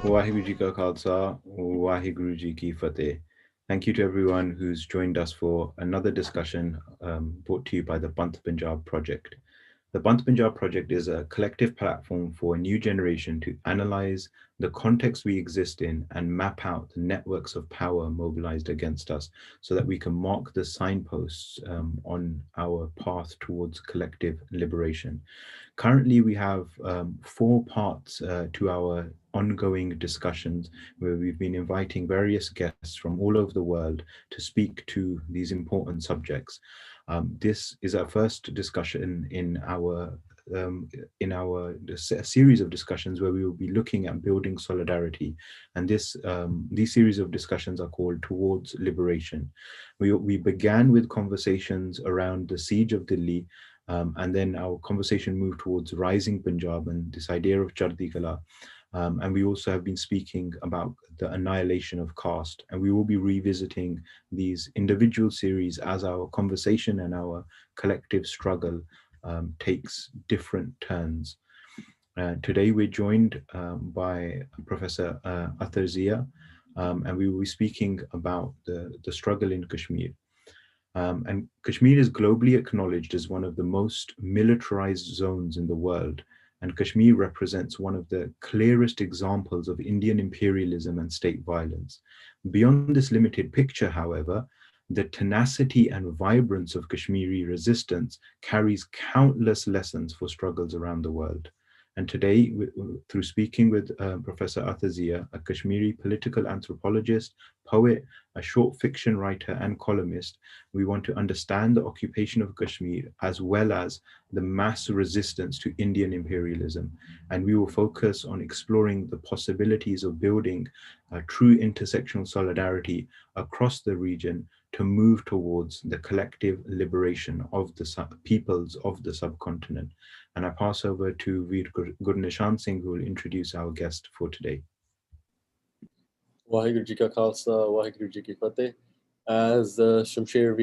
Waheguru Ji Ka Khalsa, Waheguru Ji Ki Fateh. Thank you to everyone who's joined us for another discussion brought to you by the Panth-Punjab project. The Panth-Punjab project is a collective platform for a new generation to analyze the context we exist in and map out the networks of power mobilized against us so that we can mark the signposts on our path towards collective liberation. Currently, we have 4 parts to our ongoing discussions where we've been inviting various guests from all over the world to speak to these important subjects. This is our first discussion in our series of discussions where we will be looking at building solidarity, and these series of discussions are called Towards Liberation. We began with conversations around the siege of Delhi, and then our conversation moved towards Rising Punjab and this idea of Chardi Kala. And we also have been speaking about the annihilation of caste, and we will be revisiting these individual series as our conversation and our collective struggle takes different turns. Today we're joined by Professor Ather Zia, and we will be speaking about the struggle in Kashmir. And Kashmir is globally acknowledged as one of the most militarized zones in the world. And Kashmir represents one of the clearest examples of Indian imperialism and state violence. Beyond this limited picture, however, the tenacity and vibrance of Kashmiri resistance carries countless lessons for struggles around the world. And today, through speaking with Professor Ather Zia, a Kashmiri political anthropologist, poet, a short fiction writer and columnist, we want to understand the occupation of Kashmir as well as the mass resistance to Indian imperialism. And we will focus on exploring the possibilities of building a true intersectional solidarity across the region to move towards the collective liberation of the peoples of the subcontinent. And I pass over to Veer Gurnishan Singh, who will introduce our guest for today. Waheguru Ji Ka Khalsa, Waheguru Ji Ki Fateh. As Shamsher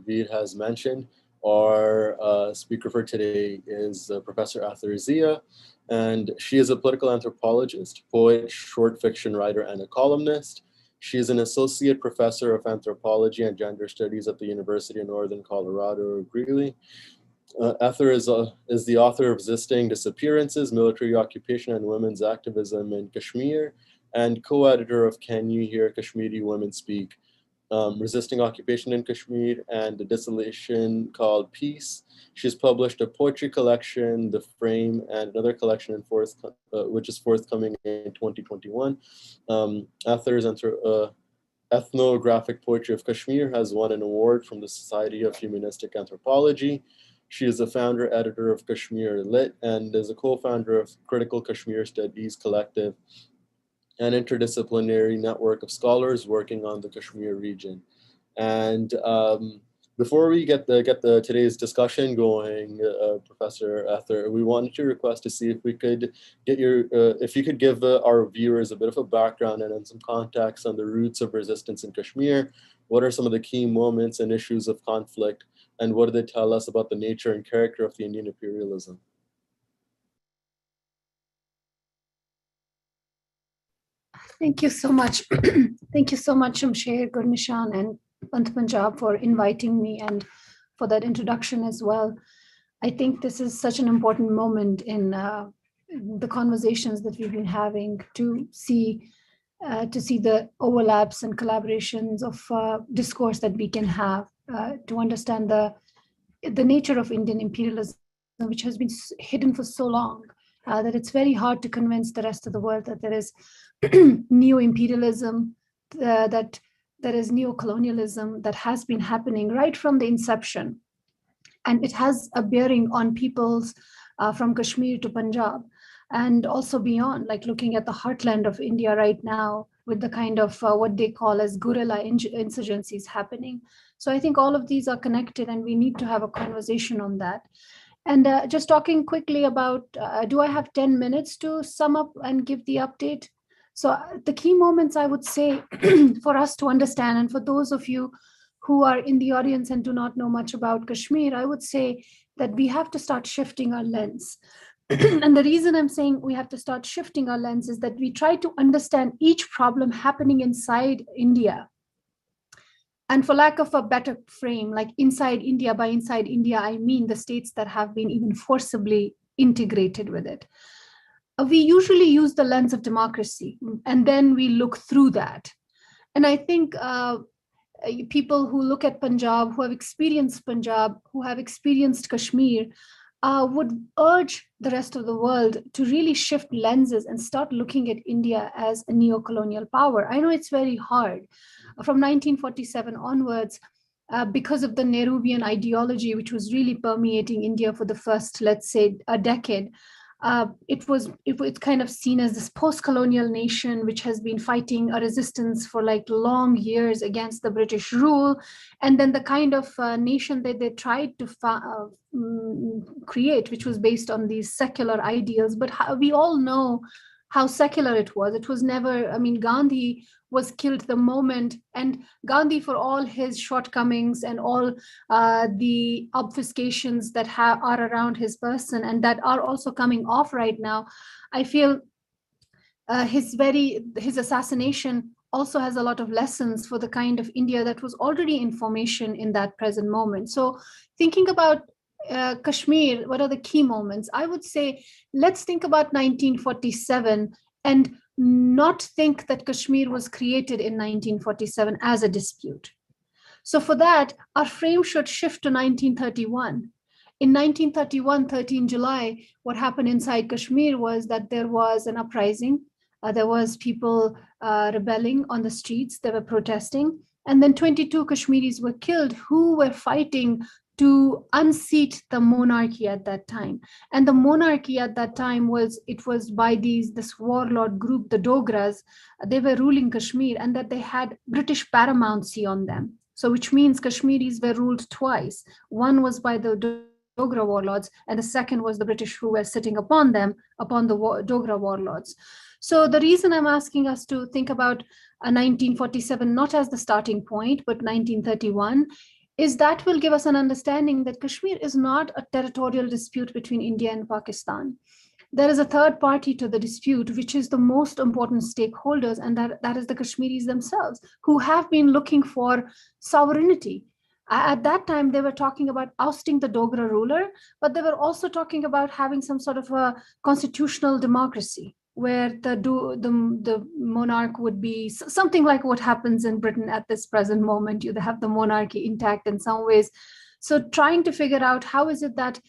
Veer has mentioned, our speaker for today is Professor Ather Zia, and she is a political anthropologist, poet, short fiction writer, and a columnist. She is an associate professor of anthropology and gender studies at the University of Northern Colorado, Greeley. Ather is the author of Resisting Disappearances, Military Occupation and Women's Activism in Kashmir, and co-editor of Can You Hear Kashmiri Women Speak, Resisting Occupation in Kashmir, and A Desolation called Peace. She's published a poetry collection, The Frame, and another collection which is forthcoming in 2021. Ather's ethnographic poetry of Kashmir has won an award from the Society of Humanistic Anthropology. She is the founder editor of Kashmir Lit and is a co-founder of Critical Kashmir Studies Collective, an interdisciplinary network of scholars working on the Kashmir region. And before we get today's discussion going, Professor Ather, we wanted to request to see if we could get if you could give our viewers a bit of a background and some context on the roots of resistance in Kashmir. What are some of the key moments and issues of conflict, and what do they tell us about the nature and character of the Indian imperialism? Thank you so much. Thank you so much, Shamsher, Gurnishan, and Panth-Punjab for inviting me and for that introduction as well. I think this is such an important moment in the conversations that we've been having to see the overlaps and collaborations of discourse that we can have to understand the nature of Indian imperialism, which has been hidden for so long that it's very hard to convince the rest of the world that there is new imperialism, that there is neo-colonialism that has been happening right from the inception. And it has a bearing on peoples from Kashmir to Punjab and also beyond, like looking at the heartland of India right now with the kind of what they call as guerrilla insurgencies happening. So I think all of these are connected and we need to have a conversation on that. And just talking quickly about, do I have 10 minutes to sum up and give the update? So the key moments I would say for us to understand, and for those of you who are in the audience and do not know much about Kashmir, I would say that we have to start shifting our lens. And the reason I'm saying we have to start shifting our lens is that we try to understand each problem happening inside India. And for lack of a better frame, like inside India, by inside India, I mean the states that have been even forcibly integrated with it. We usually use the lens of democracy, and then we look through that. And I think people who look at Punjab, who have experienced Punjab, who have experienced Kashmir, would urge the rest of the world to really shift lenses and start looking at India as a neo-colonial power. I know it's very hard. From 1947 onwards, because of the Nehruvian ideology, which was really permeating India for the first, let's say, a decade, it's kind of seen as this post-colonial nation which has been fighting a resistance for like long years against the British rule, and then the kind of nation that they tried to create, which was based on these secular ideals. But we all know how secular it was. It was never, I mean, Gandhi was killed the moment, and Gandhi, for all his shortcomings and all the obfuscations that are around his person and that are also coming off right now, I feel his assassination also has a lot of lessons for the kind of India that was already in formation in that present moment. So thinking about Kashmir, what are the key moments? I would say, let's think about 1947 and not think that Kashmir was created in 1947 as a dispute. So for that, our frame should shift to 1931. In 1931, 13 July, what happened inside Kashmir was that there was an uprising. There was people rebelling on the streets. They were protesting. And then 22 Kashmiris were killed who were fighting to unseat the monarchy at that time. And the monarchy at that time was by this warlord group, the Dogras. They were ruling Kashmir, and that they had British paramountcy on them. So which means Kashmiris were ruled twice. One was by the Dogra warlords, and the second was the British who were sitting upon them, upon the Dogra warlords. So the reason I'm asking us to think about 1947 not as the starting point, but 1931, is that will give us an understanding that Kashmir is not a territorial dispute between India and Pakistan. There is a third party to the dispute, which is the most important stakeholders, and that is the Kashmiris themselves, who have been looking for sovereignty. At that time, they were talking about ousting the Dogra ruler, but they were also talking about having some sort of a constitutional democracy, where the monarch would be something like what happens in Britain at this present moment. You have the monarchy intact in some ways. So trying to figure out how is it that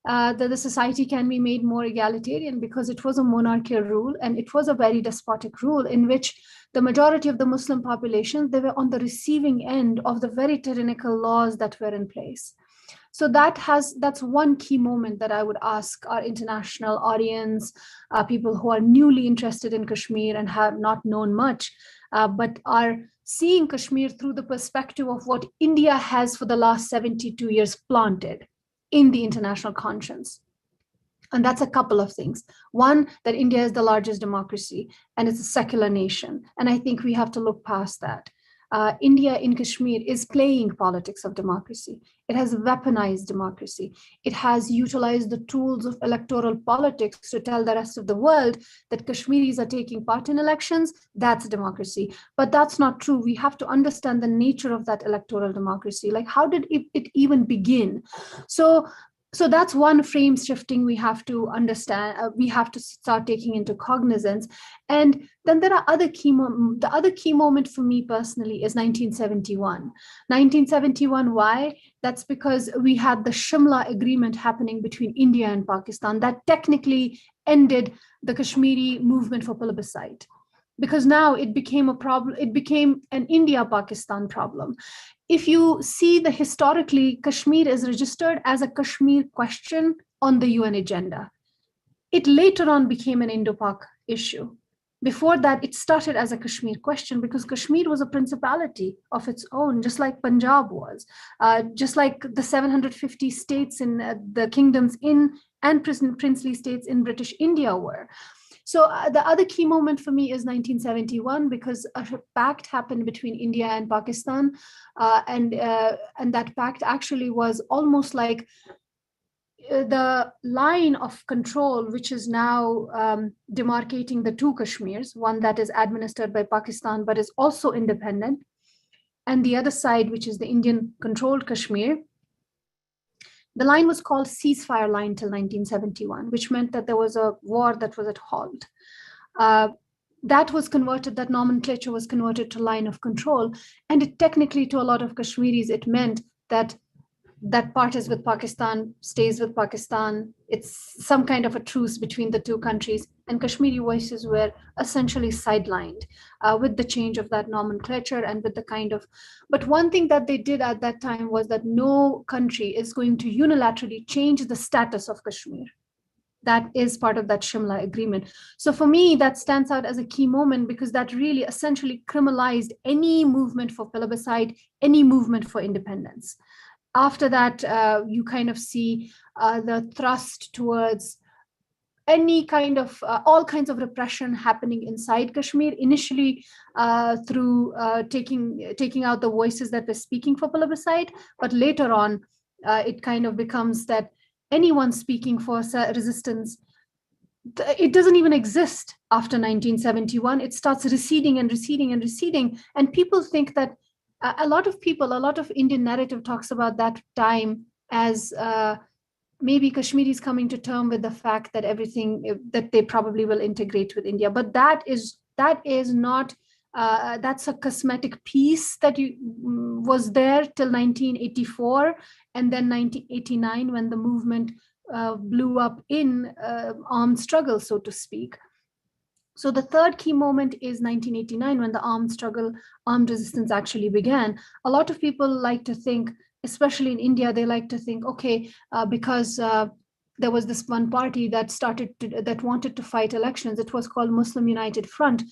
the society can be made more egalitarian, because it was a monarchical rule, and it was a very despotic rule in which the majority of the Muslim population, they were on the receiving end of the very tyrannical laws that were in place. So that's one key moment that I would ask our international audience, people who are newly interested in Kashmir and have not known much, but are seeing Kashmir through the perspective of what India has for the last 72 years planted in the international conscience. And that's a couple of things. One, that India is the largest democracy and it's a secular nation. And I think we have to look past that. India in Kashmir is playing politics of democracy. It has weaponized democracy. It has utilized the tools of electoral politics to tell the rest of the world that Kashmiris are taking part in elections. That's democracy. But that's not true. We have to understand the nature of that electoral democracy. Like, how did it even begin? So that's one frame shifting we have to understand. We have to start taking into cognizance. And then there are other key moments. The other key moment for me personally is 1971. 1971, why? That's because we had the Shimla Agreement happening between India and Pakistan that technically ended the Kashmiri movement for plebiscite. Because now it became a problem, it became an India-Pakistan problem. If you see historically, Kashmir is registered as a Kashmir question on the UN agenda. It later on became an Indo-Pak issue. Before that, it started as a Kashmir question because Kashmir was a principality of its own, just like Punjab was, just like the 750 states in the kingdoms and princely states in British India were. So the other key moment for me is 1971, because a pact happened between India and Pakistan, and that pact actually was almost like the line of control, which is now demarcating the two Kashmirs, one that is administered by Pakistan but is also independent, and the other side, which is the Indian-controlled Kashmir, the line was called ceasefire line till 1971, which meant that there was a war that was at halt. That was converted, that nomenclature was converted to line of control. And it technically, to a lot of Kashmiris, it meant that that part is with Pakistan, stays with Pakistan. It's some kind of a truce between the two countries. And Kashmiri voices were essentially sidelined with the change of that nomenclature and with the kind of, but one thing that they did at that time was that no country is going to unilaterally change the status of Kashmir. That is part of that Shimla agreement. So for me, that stands out as a key moment because that really essentially criminalized any movement for plebiscite, any movement for independence. After that, you kind of see the thrust towards any kind of, all kinds of repression happening inside Kashmir, initially through taking out the voices that were speaking for plebiscite, but later on, it kind of becomes that anyone speaking for resistance, it doesn't even exist after 1971. It starts receding and receding and receding. And people think that a lot of Indian narrative talks about that time as maybe Kashmiris coming to terms with the fact that that they probably will integrate with India. But that is not, that's a cosmetic piece that was there till 1984 and then 1989 when the movement blew up in armed struggle, so to speak. So the third key moment is 1989 when the armed resistance actually began. A lot of people like to think, especially in India, they like to think, okay, because there was this one party that wanted to fight elections. It was called Muslim United Front.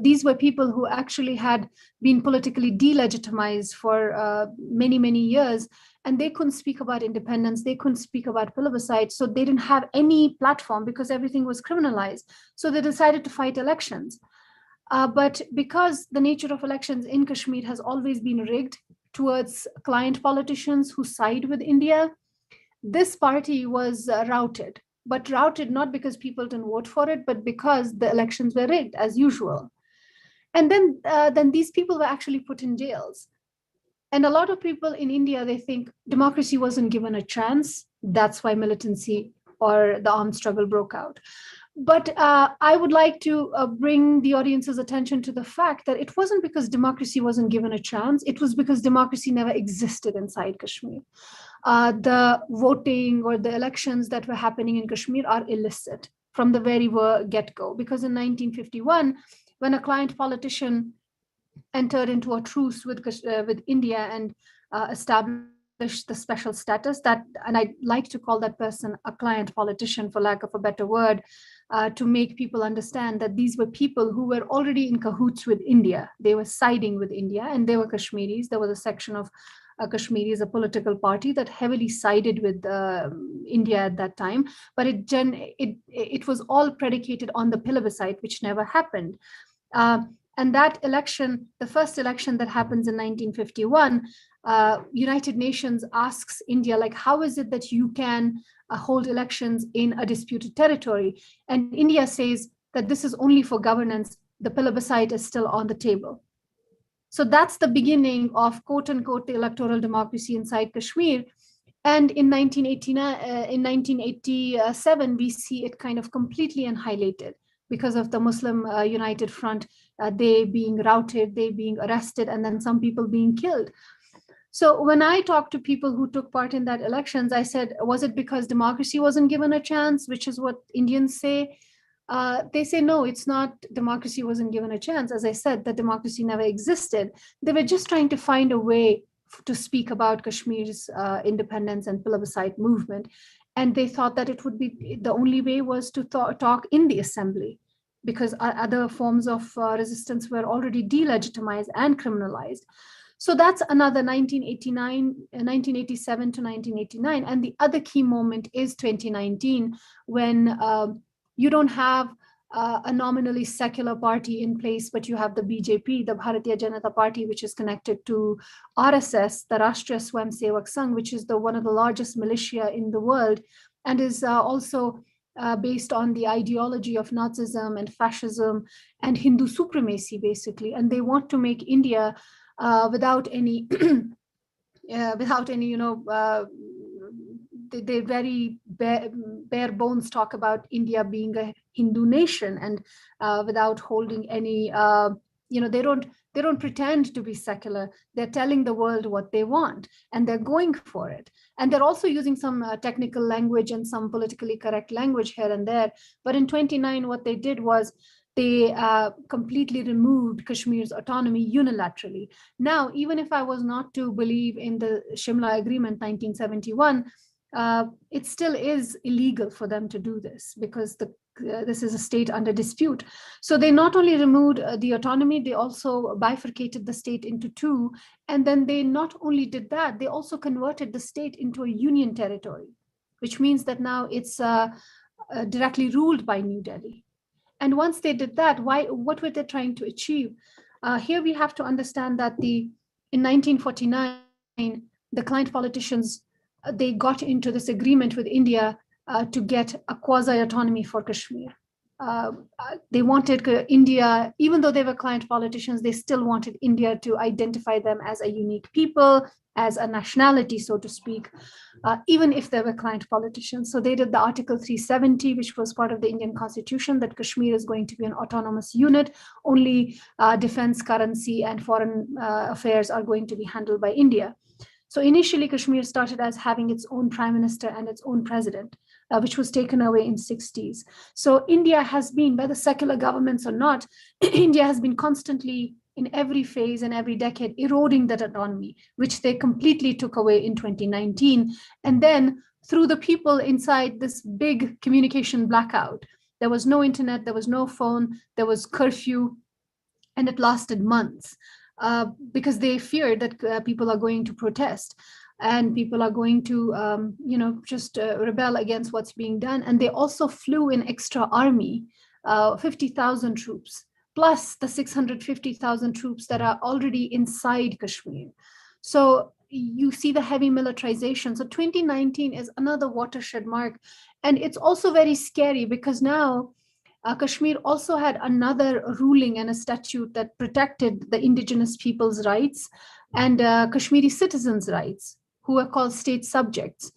These were people who actually had been politically delegitimized for many, many years, and they couldn't speak about independence. They couldn't speak about plebiscite. So they didn't have any platform because everything was criminalized. So they decided to fight elections. But because the nature of elections in Kashmir has always been rigged towards client politicians who side with India, this party was routed. But routed not because people didn't vote for it, but because the elections were rigged as usual. And then these people were actually put in jails. And a lot of people in India, they think democracy wasn't given a chance. That's why militancy or the armed struggle broke out. But I would like to bring the audience's attention to the fact that it wasn't because democracy wasn't given a chance. It was because democracy never existed inside Kashmir. The voting or the elections that were happening in Kashmir are illicit from the very get-go. Because in 1951, when a client politician entered into a truce with India and established the special status, and I like to call that person a client politician for lack of a better word, to make people understand that these were people who were already in cahoots with India. They were siding with India and they were Kashmiris. There was a section of Kashmiris, a political party that heavily sided with India at that time, but it was all predicated on the plebiscite, which never happened. And that election, the first election that happens in 1951, United Nations asks India, like, how is it that you can hold elections in a disputed territory? And India says that this is only for governance. The plebiscite is still on the table. So that's the beginning of, quote unquote, the electoral democracy inside Kashmir. And in 1987, we see it kind of completely annihilated because of the Muslim United Front, they being routed, they being arrested, and then some people being killed. So when I talked to people who took part in that elections, I said, was it because democracy wasn't given a chance, which is what Indians say? They say, no, it's not democracy wasn't given a chance. As I said, that democracy never existed. They were just trying to find a way to speak about Kashmir's independence and plebiscite movement. And they thought that it would be, the only way was to talk in the assembly, because other forms of resistance were already delegitimized and criminalized. So that's another 1987 to 1989. And the other key moment is 2019, when you don't have a nominally secular party in place, but you have the BJP, the Bharatiya Janata Party, which is connected to RSS, the Rashtriya Swayamsevak Sangh, which is one of the largest militia in the world, and is also based on the ideology of Nazism and fascism and Hindu supremacy, basically. And they want to make India without any, they very bare bones talk about India being a Hindu nation, and without holding any, they don't pretend to be secular. They're telling the world what they want, and they're going for it. And they're also using some technical language and some politically correct language here and there. But in 29, what they did was they completely removed Kashmir's autonomy unilaterally. Now, even if I was not to believe in the Shimla Agreement 1971, it still is illegal for them to do this, because this is a state under dispute. So they not only removed the autonomy, they also bifurcated the state into two. And then they not only did that, they also converted the state into a union territory, which means that now it's directly ruled by New Delhi. And once they did that, what were they trying to achieve? Here we have to understand that in 1949, the client politicians, they got into this agreement with India to get a quasi-autonomy for Kashmir. They wanted India, even though they were client politicians, they still wanted India to identify them as a unique people, as a nationality, so to speak, even if they were client politicians. So they did the Article 370, which was part of the Indian Constitution, that Kashmir is going to be an autonomous unit. Only defense, currency, and foreign affairs are going to be handled by India. So initially, Kashmir started as having its own prime minister and its own president, which was taken away in 60s. So India has been, whether secular governments or not, India has been constantly in every phase and every decade eroding that autonomy, which they completely took away in 2019. And then through the people inside this big communication blackout, there was no internet, there was no phone, there was curfew, and it lasted months. Because they feared that people are going to protest and people are going to, just rebel against what's being done. And they also flew in extra army, 50,000 troops, plus the 650,000 troops that are already inside Kashmir. So you see the heavy militarization. So 2019 is another watershed mark. And it's also very scary because now Kashmir also had another ruling and a statute that protected the indigenous people's rights and Kashmiri citizens' rights, who are called state subjects.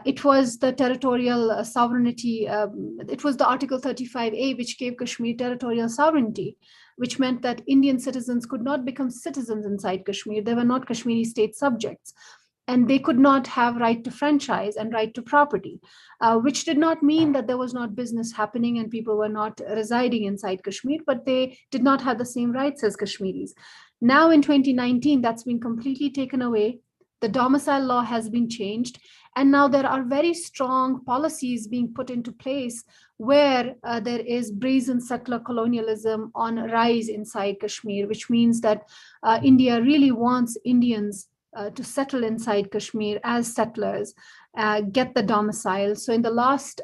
It was the territorial sovereignty. It was the Article 35A, which gave Kashmir territorial sovereignty, which meant that Indian citizens could not become citizens inside Kashmir. They were not Kashmiri state subjects. And they could not have right to franchise and right to property, which did not mean that there was not business happening and people were not residing inside Kashmir, but they did not have the same rights as Kashmiris. Now in 2019, that's been completely taken away. The domicile law has been changed. And now there are very strong policies being put into place where there is brazen settler colonialism on rise inside Kashmir, which means that India really wants Indians to settle inside Kashmir as settlers, get the domicile. So in the last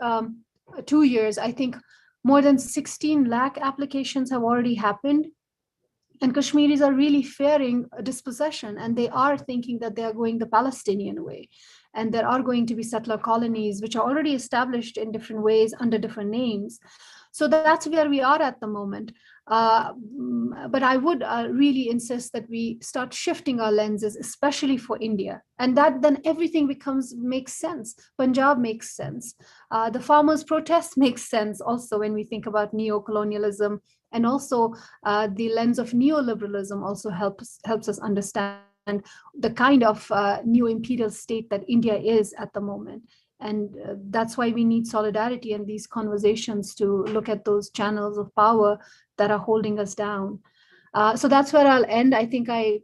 2 years, I think more than 16 lakh applications have already happened. And Kashmiris are really fearing a dispossession, and they are thinking that they are going the Palestinian way. And there are going to be settler colonies, which are already established in different ways under different names. So that's where we are at the moment. But I would really insist that we start shifting our lenses, especially for India. And that then everything makes sense. Punjab makes sense. The farmers' protest makes sense also when we think about neo-colonialism. And also the lens of neoliberalism also helps us understand the kind of new imperial state that India is at the moment. And that's why we need solidarity and these conversations to look at those channels of power that are holding us down. So that's where I'll end. I think I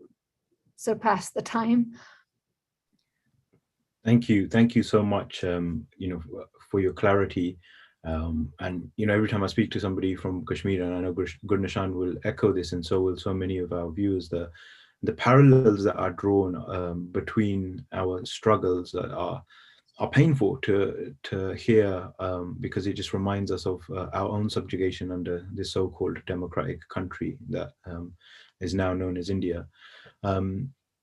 surpassed the time. Thank you so much, for your clarity. And every time I speak to somebody from Kashmir, and I know Gurnishan will echo this, and so will so many of our viewers, the parallels that are drawn between our struggles that are painful to hear, because it just reminds us of our own subjugation under this so-called democratic country that is now known as India.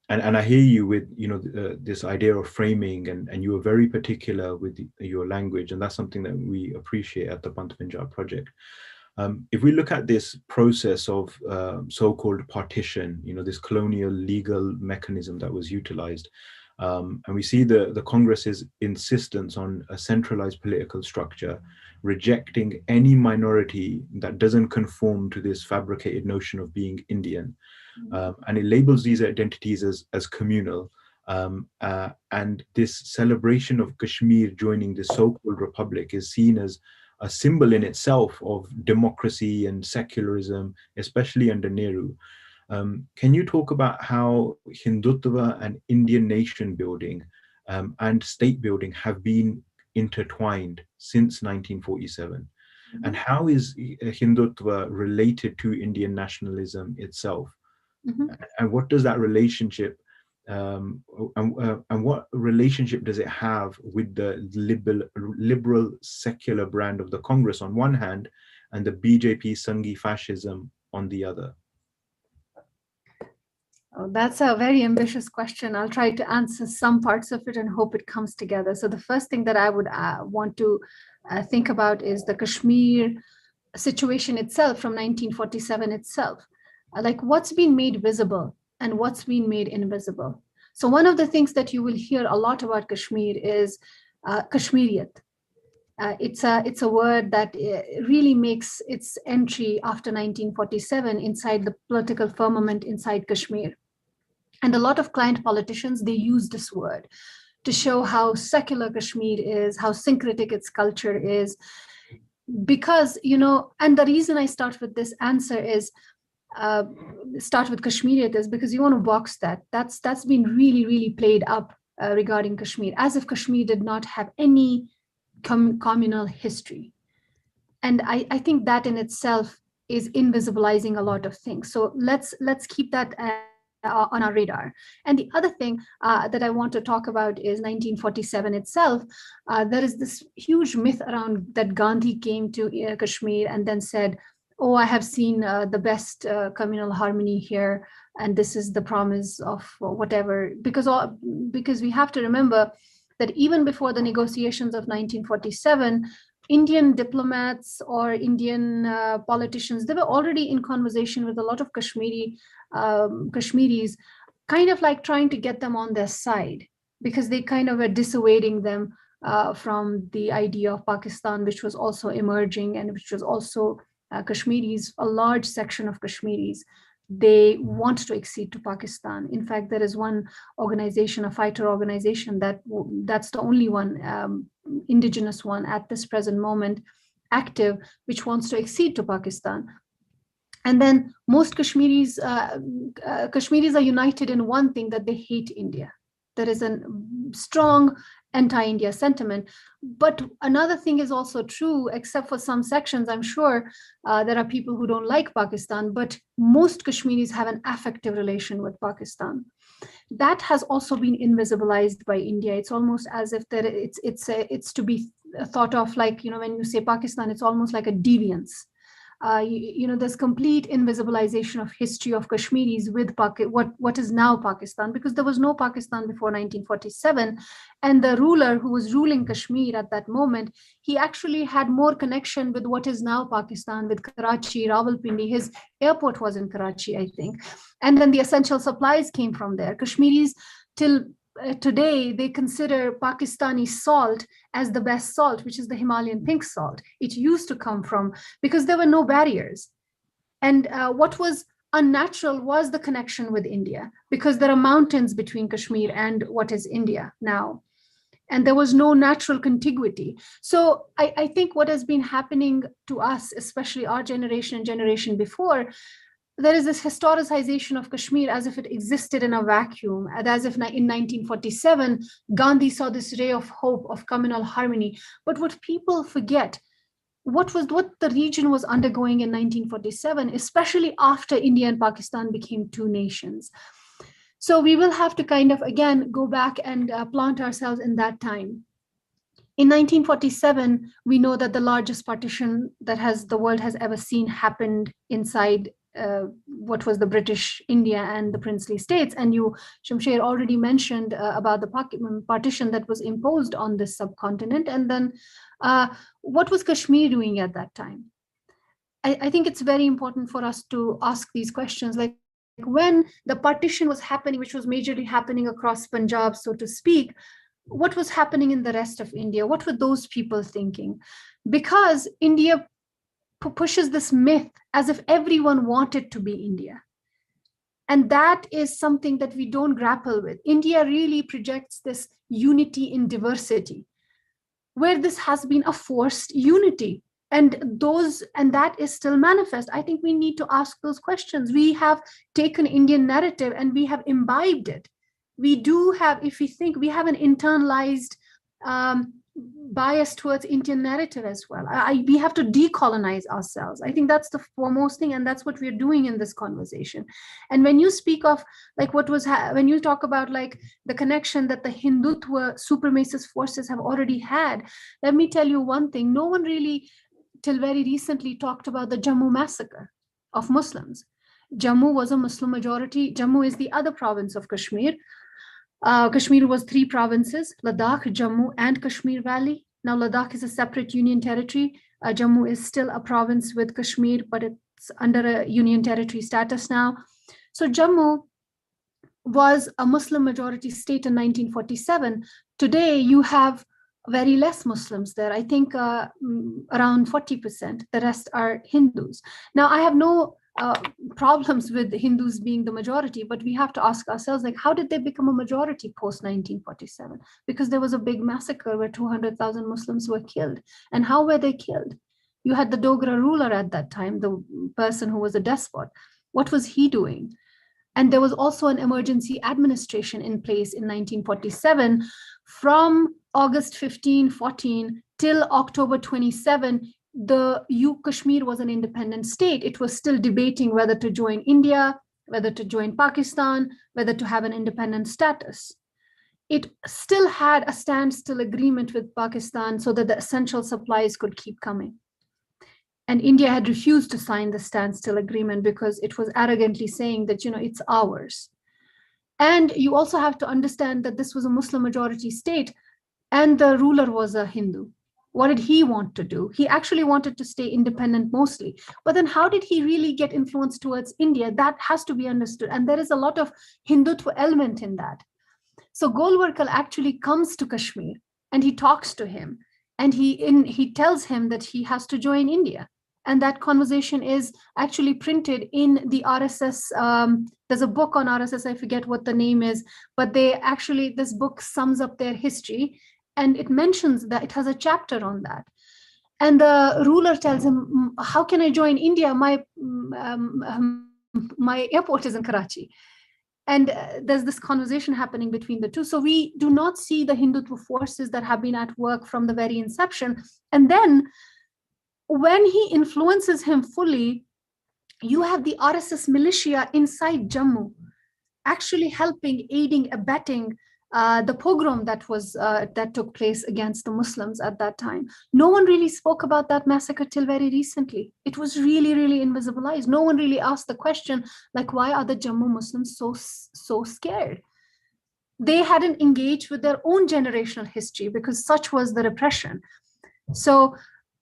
And I hear you with, you know, this idea of framing, and you are very particular with your language, and that's something that we appreciate at the Panth-Punjab project. If we look at this process of so-called partition, you know, this colonial legal mechanism that was utilized, and we see the Congress's insistence on a centralized political structure, rejecting any minority that doesn't conform to this fabricated notion of being Indian. And it labels these identities as communal. And this celebration of Kashmir joining the so-called republic is seen as a symbol in itself of democracy and secularism, especially under Nehru. Can you talk about how Hindutva and Indian nation building and state building have been intertwined since 1947? And how is Hindutva related to Indian nationalism itself? And what does that relationship, and what relationship does it have with the liberal secular brand of the Congress on one hand, and the BJP Sanghi fascism on the other? Oh, that's a very ambitious question. I'll try to answer some parts of it and hope it comes together. So the first thing that I would want to think about is the Kashmir situation itself from 1947 itself. Like what's been made visible and what's been made invisible. So one of the things that you will hear a lot about Kashmir is Kashmir Lit. It's a word that really makes its entry after 1947 inside the political firmament inside Kashmir. And a lot of client politicians, they use this word to show how secular Kashmir is, how syncretic its culture is. Because, you know, and the reason I start with this answer is, start with Kashmir Lit is because you want to box that. That's been really, really played up regarding Kashmir, as if Kashmir did not have any communal history. And I think that in itself is invisibilizing a lot of things. So let's keep that on our radar. And the other thing that I want to talk about is 1947 itself. There is this huge myth around that Gandhi came to Kashmir and then said, oh, I have seen the best communal harmony here, and this is the promise of whatever. Because we have to remember that even before the negotiations of 1947, Indian diplomats or Indian politicians, they were already in conversation with a lot of Kashmiris, kind of like trying to get them on their side, because they kind of were dissuading them from the idea of Pakistan, which was also emerging and which was also Kashmiris, a large section of Kashmiris. They want to accede to Pakistan. In fact, there is one organization, a fighter organization, that's the only one, indigenous one at this present moment, active, which wants to accede to Pakistan. And then most Kashmiris are united in one thing, that they hate India. There is a strong anti-India sentiment. But another thing is also true, except for some sections, I'm sure there are people who don't like Pakistan, but most Kashmiris have an affective relation with Pakistan. That has also been invisibilized by India. It's almost as if it's to be thought of like, you know, when you say Pakistan, it's almost like a deviance. There's complete invisibilization of history of Kashmiris with what is now Pakistan, because there was no Pakistan before 1947. And the ruler who was ruling Kashmir at that moment, he actually had more connection with what is now Pakistan, with Karachi, Rawalpindi. His airport was in Karachi, I think. And then the essential supplies came from there. Kashmiris till today, they consider Pakistani salt as the best salt, which is the Himalayan pink salt. It used to come from, because there were no barriers. And what was unnatural was the connection with India, because there are mountains between Kashmir and what is India now. And there was no natural contiguity. So I think what has been happening to us, especially our generation and generation before, there is this historicization of Kashmir as if it existed in a vacuum, as if in 1947, Gandhi saw this ray of hope of communal harmony. But what people forget, what the region was undergoing in 1947, especially after India and Pakistan became two nations. So we will have to kind of, again, go back and plant ourselves in that time. In 1947, we know that the largest partition that the world has ever seen happened inside what was the British India and the princely states. And you, Shamsher, already mentioned about the partition that was imposed on this subcontinent. And then what was Kashmir doing at that time? I think it's very important for us to ask these questions. Like when the partition was happening, which was majorly happening across Punjab, so to speak, what was happening in the rest of India? What were those people thinking? Because India pushes this myth as if everyone wanted to be India. And that is something that we don't grapple with. India really projects this unity in diversity, where this has been a forced unity. And that is still manifest. I think we need to ask those questions. We have taken Indian narrative and we have imbibed it. We do have, if we think, we have an internalized bias towards Indian narrative as well. We have to decolonize ourselves. I think that's the foremost thing, and that's what we're doing in this conversation. And when you speak of like when you talk about like the connection that the Hindutva supremacist forces have already had, let me tell you one thing. No one really, till very recently, talked about the Jammu massacre of Muslims. Jammu was a Muslim majority. Jammu is the other province of Kashmir. Kashmir was 3 provinces, Ladakh, Jammu, and Kashmir Valley. Now, Ladakh is a separate union territory. Jammu is still a province with Kashmir, but it's under a union territory status now. So Jammu was a Muslim majority state in 1947. Today, you have very less Muslims there. I think around 40%. The rest are Hindus. Now, I have no problems with Hindus being the majority, but we have to ask ourselves, like, how did they become a majority post 1947? Because there was a big massacre where 200,000 Muslims were killed. And how were they killed? You had the Dogra ruler at that time, the person who was a despot. What was he doing? And there was also an emergency administration in place in 1947. From August 15, 14 till October 27, Kashmir was an independent state. It was still debating whether to join India, whether to join Pakistan, whether to have an independent status. It still had a standstill agreement with Pakistan so that the essential supplies could keep coming. And India had refused to sign the standstill agreement because it was arrogantly saying that, it's ours. And you also have to understand that this was a Muslim majority state and the ruler was a Hindu. What did he want to do? He actually wanted to stay independent mostly. But then how did he really get influence towards India? That has to be understood. And there is a lot of Hindutva element in that. So Golwalkar actually comes to Kashmir and he talks to him. And he tells him that he has to join India. And that conversation is actually printed in the RSS. There's a book on RSS, I forget what the name is, but this book sums up their history. And it mentions that it has a chapter on that. And the ruler tells him, how can I join India? My airport is in Karachi. And there's this conversation happening between the two. So we do not see the Hindutva forces that have been at work from the very inception. And then when he influences him fully, you have the RSS militia inside Jammu actually helping, aiding, abetting the pogrom that took place against the Muslims at that time. No one really spoke about that massacre till very recently. It was really, really invisibilized. No one really asked the question, like, why are the Jammu Muslims so scared? They hadn't engaged with their own generational history because such was the repression. So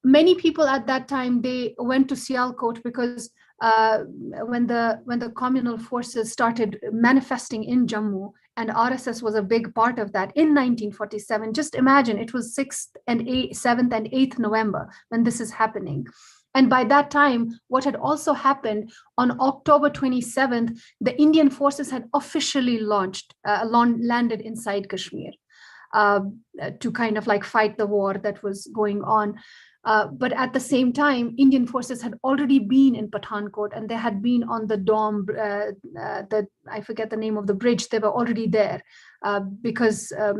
many people at that time, they went to Sialkot because when the communal forces started manifesting in Jammu, and RSS was a big part of that in 1947. Just imagine, it was 7th and 8th November when this is happening. And by that time, what had also happened on October 27th, the Indian forces had officially landed inside Kashmir to kind of like fight the war that was going on. But at the same time, Indian forces had already been in Pathankot and they had been on the Dom, I forget the name of the bridge. They were already there because of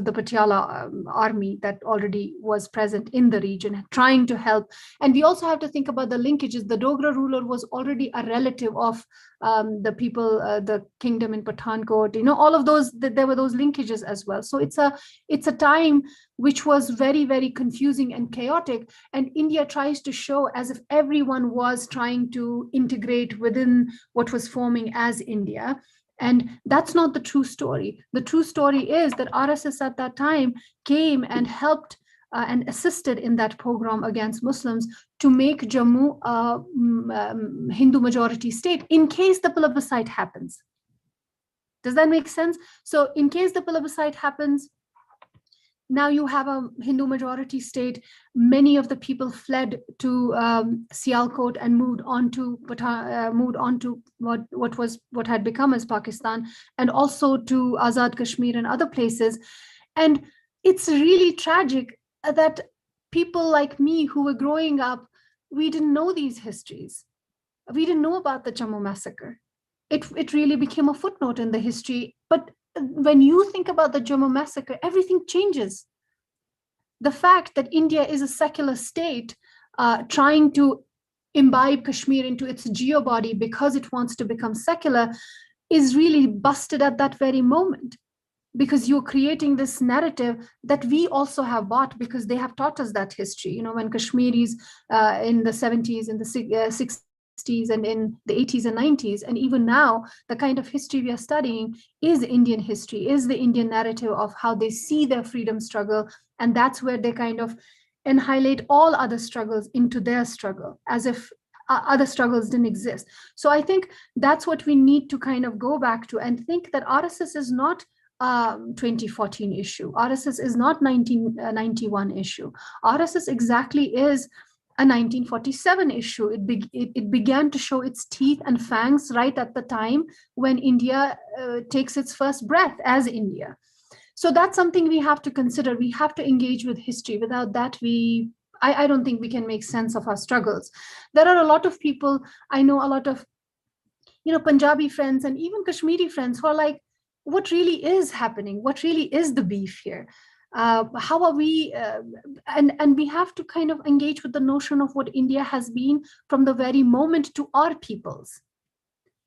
the Patiala army that already was present in the region, trying to help. And we also have to think about the linkages. The Dogra ruler was already a relative of the people, the kingdom in Pathankot. All of those, there were those linkages as well. So It's a time which was very, very confusing and chaotic. And India tries to show as if everyone was trying to integrate within what was forming as India. And that's not the true story. The true story is that RSS at that time came and helped and assisted in that pogrom against Muslims to make Jammu a Hindu majority state in case the plebiscite happens. Does that make sense? So in case the plebiscite happens, now you have a Hindu majority state. Many of the people fled to Sialkot and moved on to what had become as Pakistan, and also to Azad Kashmir and other places. And it's really tragic that people like me who were growing up, we didn't know these histories. We didn't know about the Jammu massacre. It really became a footnote in the history. But when you think about the Jammu massacre, everything changes. The fact that India is a secular state trying to imbibe Kashmir into its geo-body because it wants to become secular is really busted at that very moment, because you're creating this narrative that we also have bought because they have taught us that history. You know, when Kashmiris in the 70s, in the 60s, and in the 80s and 90s, and even now, the kind of history we are studying is Indian history, is the Indian narrative of how they see their freedom struggle. And that's where they kind of annihilate all other struggles into their struggle, as if other struggles didn't exist. So I think that's what we need to kind of go back to and think that RSS is not 2014 issue. RSS is not 1991 issue. RSS exactly is a 1947 issue. It began to show its teeth and fangs right at the time when India takes its first breath as India. So that's something we have to consider. We have to engage with history. Without that, I don't think we can make sense of our struggles. There are a lot of people, I know a lot of, Punjabi friends and even Kashmiri friends who are like, what really is happening? What really is the beef here? How are we, and we have to kind of engage with the notion of what India has been from the very moment to our peoples,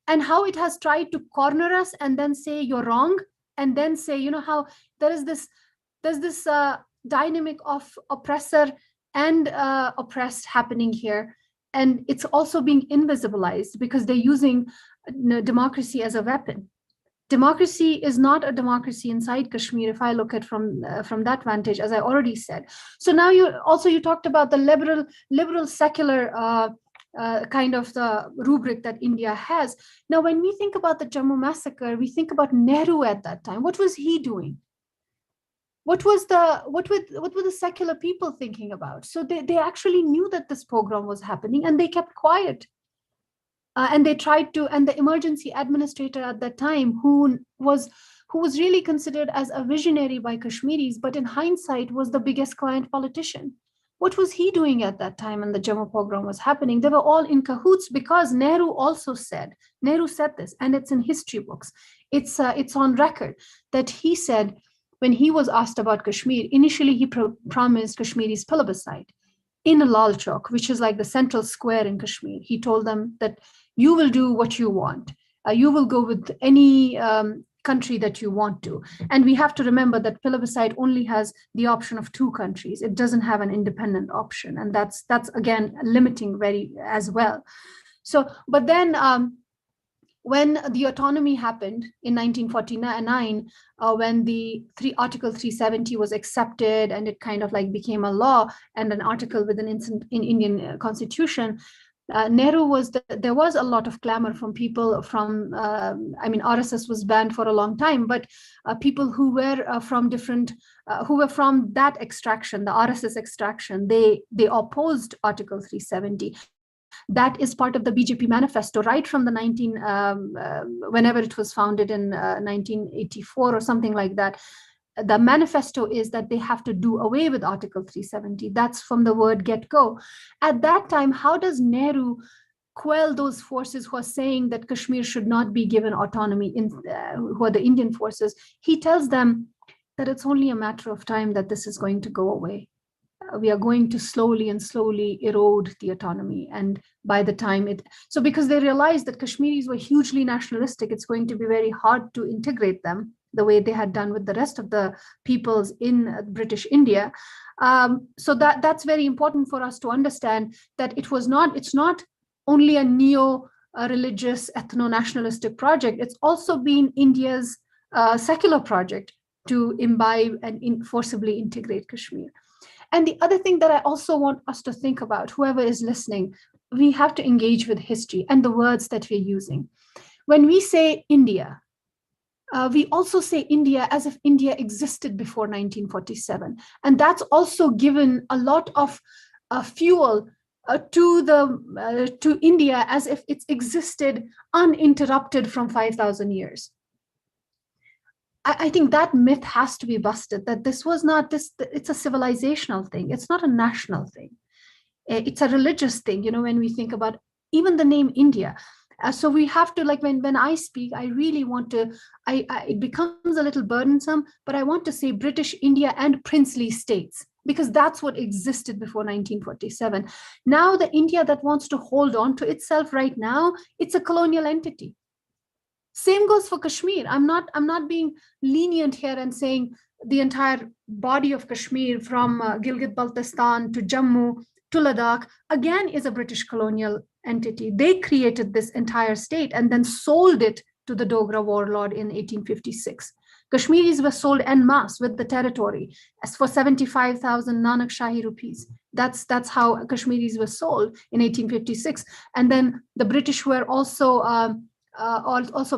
and how it has tried to corner us and then say you're wrong, and then say, how there's this dynamic of oppressor and oppressed happening here. And it's also being invisibilized because they're using democracy as a weapon. Democracy is not a democracy inside Kashmir, if I look at from that vantage, as I already said. So now you talked about the liberal secular kind of the rubric that India has. Now, when we think about the Jammu massacre, we think about Nehru at that time. What was he doing? What were the secular people thinking about? So they actually knew that this pogrom was happening and they kept quiet. And they tried to, and the emergency administrator at that time, who was really considered as a visionary by Kashmiris, but in hindsight was the biggest client politician. What was he doing at that time when the Jammu pogrom was happening? They were all in cahoots because Nehru said this, and it's in history books. It's on record that he said, when he was asked about Kashmir, initially he promised Kashmiris plebiscite in Lal Chowk, which is like the central square in Kashmir. He told them that you will do what you want. You will go with any country that you want to. And we have to remember that plebiscite only has the option of 2 countries. It doesn't have an independent option. And that's again, limiting very as well. So, but then when the autonomy happened in 1949, when the Article 370 was accepted and it kind of like became a law and an article within in Indian constitution, Nehru there was a lot of clamor from people from, RSS was banned for a long time, but people who were from different, who were from that extraction, the RSS extraction, they opposed Article 370. That is part of the BJP manifesto, right from the whenever it was founded in 1984 or something like that. The manifesto is that they have to do away with Article 370. That's from the word get-go. At that time, how does Nehru quell those forces who are saying that Kashmir should not be given autonomy, who are the Indian forces? He tells them that it's only a matter of time that this is going to go away. We are going to slowly erode the autonomy. And by the time because they realized that Kashmiris were hugely nationalistic, it's going to be very hard to integrate them the way they had done with the rest of the peoples in British India. So that's very important for us to understand that it's not only a neo-religious ethno-nationalistic project, it's also been India's secular project to imbibe and forcibly integrate Kashmir. And the other thing that I also want us to think about, whoever is listening, we have to engage with history and the words that we're using. When we say India, we also say India as if India existed before 1947. And that's also given a lot of fuel to India as if it's existed uninterrupted from 5,000 years. I think that myth has to be busted, that this was not this, it's a civilizational thing. It's not a national thing. It's a religious thing, when we think about even the name India. So we have to, like when I speak, I really want to, it becomes a little burdensome, but I want to say British India and princely states, because that's what existed before 1947. Now the India that wants to hold on to itself right now, it's a colonial entity. Same goes for Kashmir. I'm not being lenient here and saying the entire body of Kashmir from Gilgit-Baltistan to Jammu to Ladakh, again, is a British colonial entity. They created this entire state and then sold it to the Dogra warlord in 1856. Kashmiris were sold en masse with the territory as for 75,000 Nanak Shahi rupees. That's how Kashmiris were sold in 1856. And then the British were also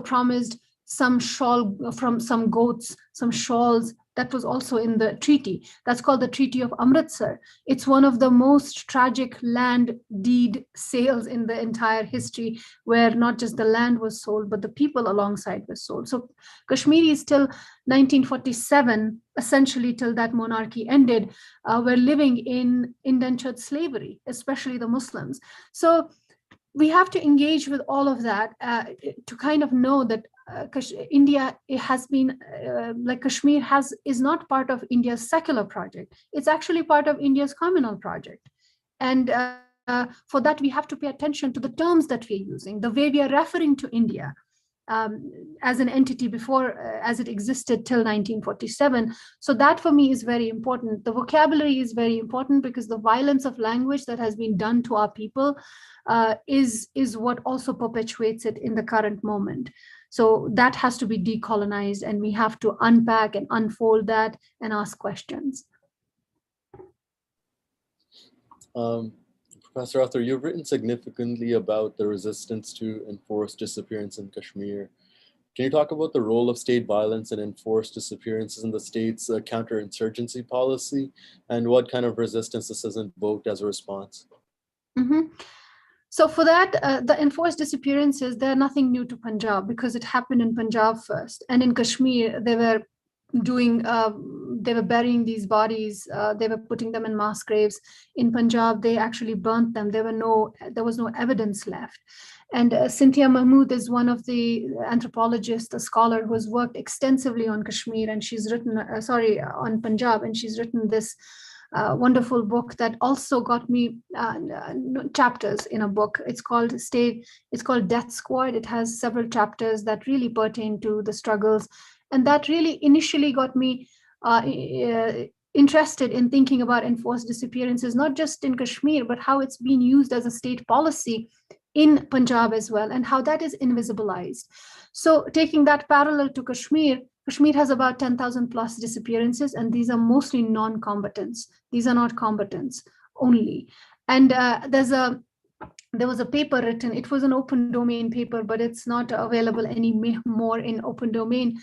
promised some shawl from some goats, some shawls. That was also in the treaty. That's called the Treaty of Amritsar. It's one of the most tragic land deed sales in the entire history, where not just the land was sold, but the people alongside were sold. So Kashmiris till 1947, essentially till that monarchy ended, were living in indentured slavery, especially the Muslims. So we have to engage with all of that to kind of know that India has been like Kashmir is not part of India's secular project. It's actually part of India's communal project. And for that, we have to pay attention to the terms that we're using, the way we are referring to India as an entity before, as it existed till 1947. So that for me is very important. The vocabulary is very important because the violence of language that has been done to our people is what also perpetuates it in the current moment. So that has to be decolonized, and we have to unpack and unfold that and ask questions. Professor Ather, you've written significantly about the resistance to enforced disappearance in Kashmir. Can you talk about the role of state violence and enforced disappearances in the state's counterinsurgency policy, and what kind of resistance this has invoked as a response? Mm-hmm. So for that, the enforced disappearances, they're nothing new to Punjab because it happened in Punjab first. And in Kashmir, they were burying these bodies. They were putting them in mass graves. In Punjab, they actually burnt them. There was no evidence left. And Cynthia Mahmood is one of the anthropologists, a scholar who has worked extensively on Kashmir, and she's written, on Punjab, and she's written this wonderful book that also got me chapters in a book. It's called Death Squad. It has several chapters that really pertain to the struggles. And that really initially got me interested in thinking about enforced disappearances, not just in Kashmir, but how it's been used as a state policy in Punjab as well, and how that is invisibilized. So taking that parallel to Kashmir, Kashmir has about 10,000 plus disappearances, and these are mostly non-combatants. These are not combatants only. And there was a paper written, it was an open domain paper, but it's not available anymore in open domain.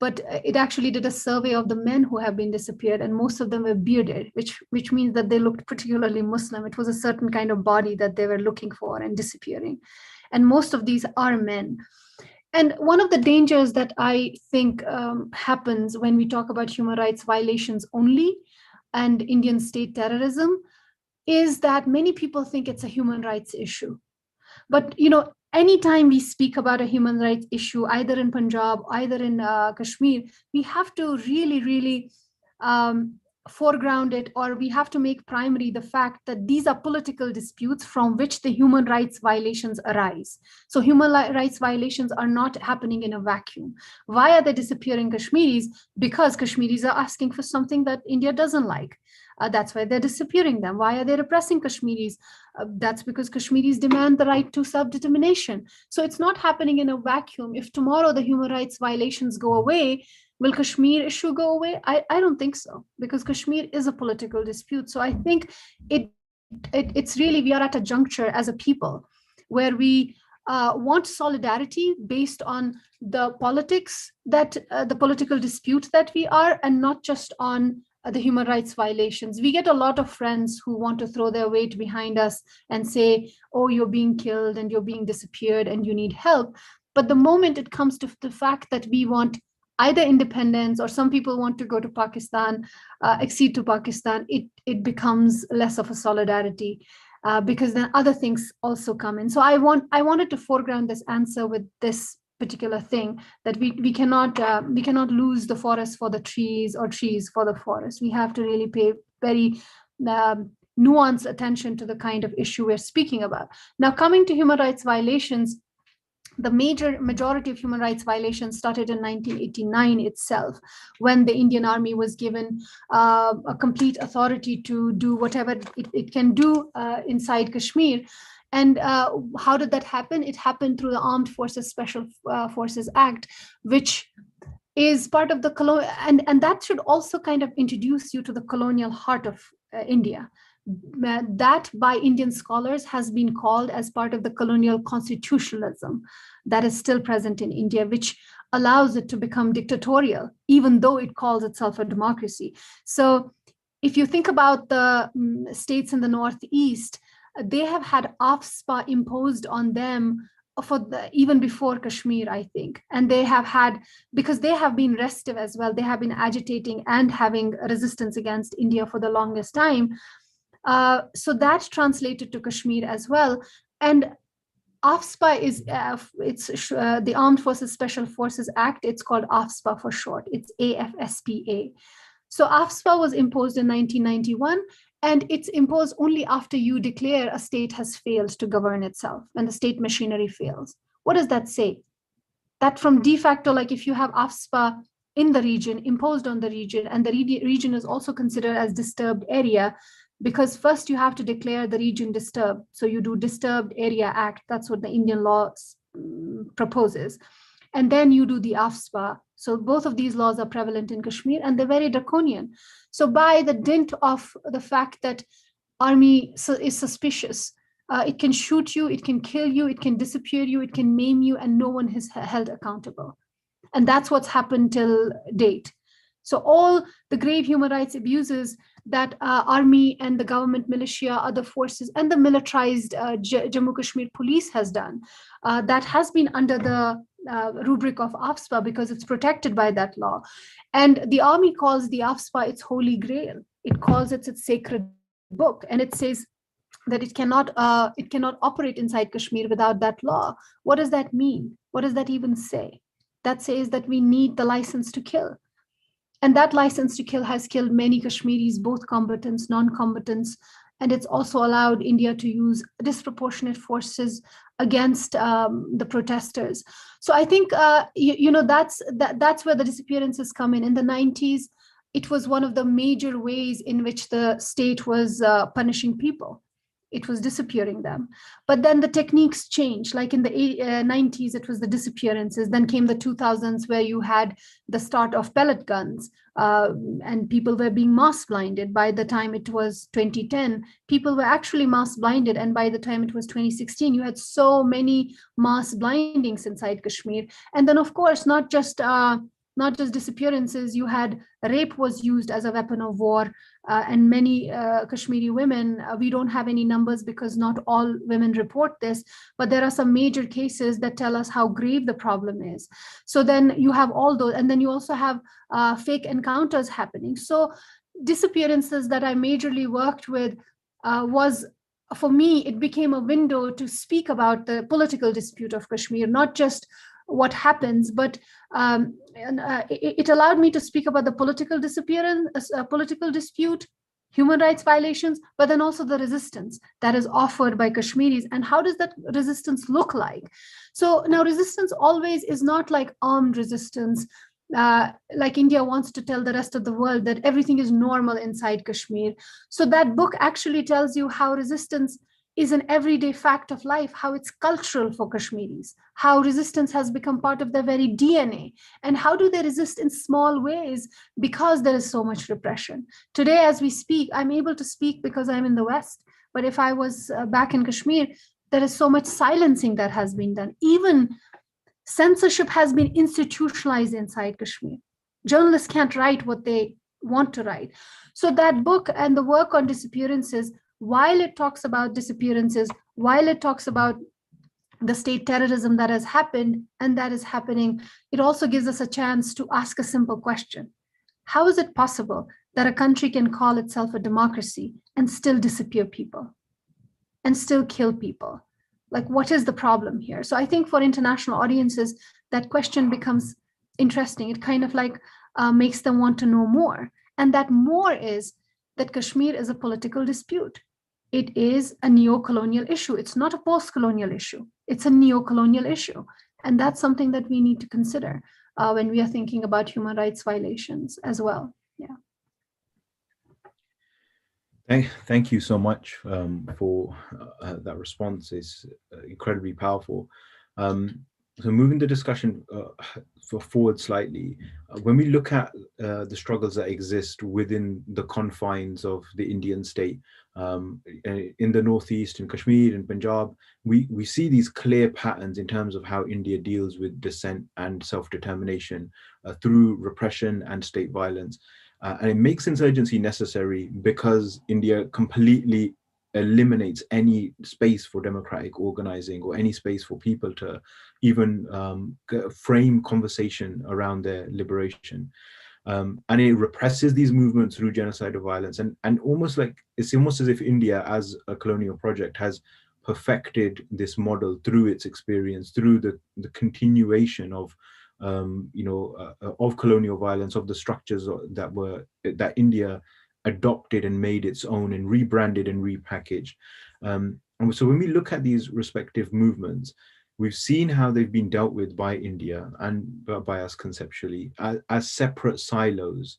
But it actually did a survey of the men who have been disappeared, and most of them were bearded, which means that they looked particularly Muslim. It was a certain kind of body that they were looking for and disappearing. And most of these are men. And one of the dangers that I think happens when we talk about human rights violations only and Indian state terrorism is that many people think it's a human rights issue. But, anytime we speak about a human rights issue, either in Punjab, either in Kashmir, we have to really, really foreground it, or we have to make primary the fact that these are political disputes from which the human rights violations arise. So human rights violations are not happening in a vacuum. Why are they disappearing Kashmiris? Because Kashmiris are asking for something that India doesn't like. That's why they're disappearing them. Why are they repressing Kashmiris? That's because Kashmiris demand the right to self-determination. So it's not happening in a vacuum. If tomorrow the human rights violations go away, will Kashmir issue go away? I don't think so, because Kashmir is a political dispute. So I think it's really, we are at a juncture as a people where we want solidarity based on the politics that the political dispute that we are, and not just on the human rights violations. We get a lot of friends who want to throw their weight behind us and say, oh, you're being killed and you're being disappeared and you need help. But the moment it comes to the fact that we want either independence, or some people want to go to Pakistan, accede to Pakistan, it becomes less of a solidarity, because then other things also come in. So I wanted to foreground this answer with this particular thing, that we cannot lose the forest for the trees or trees for the forest. We have to really pay very nuanced attention to the kind of issue we're speaking about. Now, coming to human rights violations, the majority of human rights violations started in 1989 itself, when the Indian Army was given a complete authority to do whatever it can do inside Kashmir. And how did that happen? It happened through the Armed Forces Special Forces Act, which is part of the colonial, and that should also kind of introduce you to the colonial heart of India. That by Indian scholars has been called as part of the colonial constitutionalism that is still present in India, which allows it to become dictatorial, even though it calls itself a democracy. So if you think about the states in the Northeast, they have had AFSPA imposed on them even before Kashmir, I think. And they have had, because they have been restive as well, they have been agitating and having resistance against India for the longest time. So that translated to Kashmir as well. And AFSPA is the Armed Forces Special Forces Act. It's called AFSPA for short. It's AFSPA. So AFSPA was imposed in 1991, and it's imposed only after you declare a state has failed to govern itself, when the state machinery fails. What does that say? That from de facto, like if you have AFSPA in the region, imposed on the region, and the region is also considered as disturbed area, because first you have to declare the region disturbed. So you do Disturbed Area Act. That's what the Indian law proposes. And then you do the AFSPA. So both of these laws are prevalent in Kashmir, and they're very draconian. So by the dint of the fact that army is suspicious, it can shoot you, it can kill you, it can disappear you, it can maim you, and no one is held accountable. And that's what's happened till date. So all the grave human rights abuses that army and the government militia, other forces, and the militarized Jammu Kashmir police has done, that has been under the rubric of AFSPA, because it's protected by that law. And the army calls the AFSPA its holy grail. It calls it its sacred book, and it says that it cannot operate inside Kashmir without that law. What does that mean? What does that even say? That says that we need the license to kill. And that license to kill has killed many Kashmiris, both combatants, non-combatants, and it's also allowed India to use disproportionate forces against the protesters. So I think that's where the disappearances come in. In the 90s, it was one of the major ways in which the state was punishing people. It was disappearing them. But then the techniques changed. Like in the 90s, it was the disappearances. Then came the 2000s, where you had the start of pellet guns, and people were being mass blinded. By the time it was 2010, people were actually mass blinded. And by the time it was 2016, you had so many mass blindings inside Kashmir. And then, of course, not just disappearances, you had rape was used as a weapon of war, and many Kashmiri women, we don't have any numbers because not all women report this, but there are some major cases that tell us how grave the problem is. So then you have all those, and then you also have fake encounters happening. So disappearances that I majorly worked with was, for me, it became a window to speak about the political dispute of Kashmir, not just what happens, but it allowed me to speak about the political political dispute, human rights violations, but then also the resistance that is offered by Kashmiris, and how does that resistance look like? So now resistance always is not like armed resistance, like India wants to tell the rest of the world that everything is normal inside Kashmir. So that book actually tells you how resistance is an everyday fact of life, how it's cultural for Kashmiris, how resistance has become part of their very DNA, and how do they resist in small ways because there is so much repression. Today, as we speak, I'm able to speak because I'm in the West, but if I was back in Kashmir, there is so much silencing that has been done. Even censorship has been institutionalized inside Kashmir. Journalists can't write what they want to write. So that book and the work on disappearances, while it talks about disappearances, while it talks about the state terrorism that has happened and that is happening, it also gives us a chance to ask a simple question. How is it possible that a country can call itself a democracy and still disappear people and still kill people? Like, what is the problem here? So I think for international audiences, that question becomes interesting. It kind of like makes them want to know more. And that more is that Kashmir is a political dispute. It is a neo-colonial issue. It's not a post-colonial issue. It's a neo-colonial issue. And that's something that we need to consider when we are thinking about human rights violations as well. Yeah. Thank you so much for that response. It's incredibly powerful. So moving the discussion forward slightly, when we look at the struggles that exist within the confines of the Indian state, in the Northeast, in Kashmir and Punjab, we see these clear patterns in terms of how India deals with dissent and self-determination through repression and state violence. And it makes insurgency necessary because India completely eliminates any space for democratic organizing or any space for people to even frame conversation around their liberation. And it represses these movements through genocidal violence. And it's almost as if India as a colonial project has perfected this model through its experience, through the continuation of colonial violence, of the structures that India adopted and made its own and rebranded and repackaged. And so when we look at these respective movements, we've seen how they've been dealt with by India and by us conceptually as separate silos.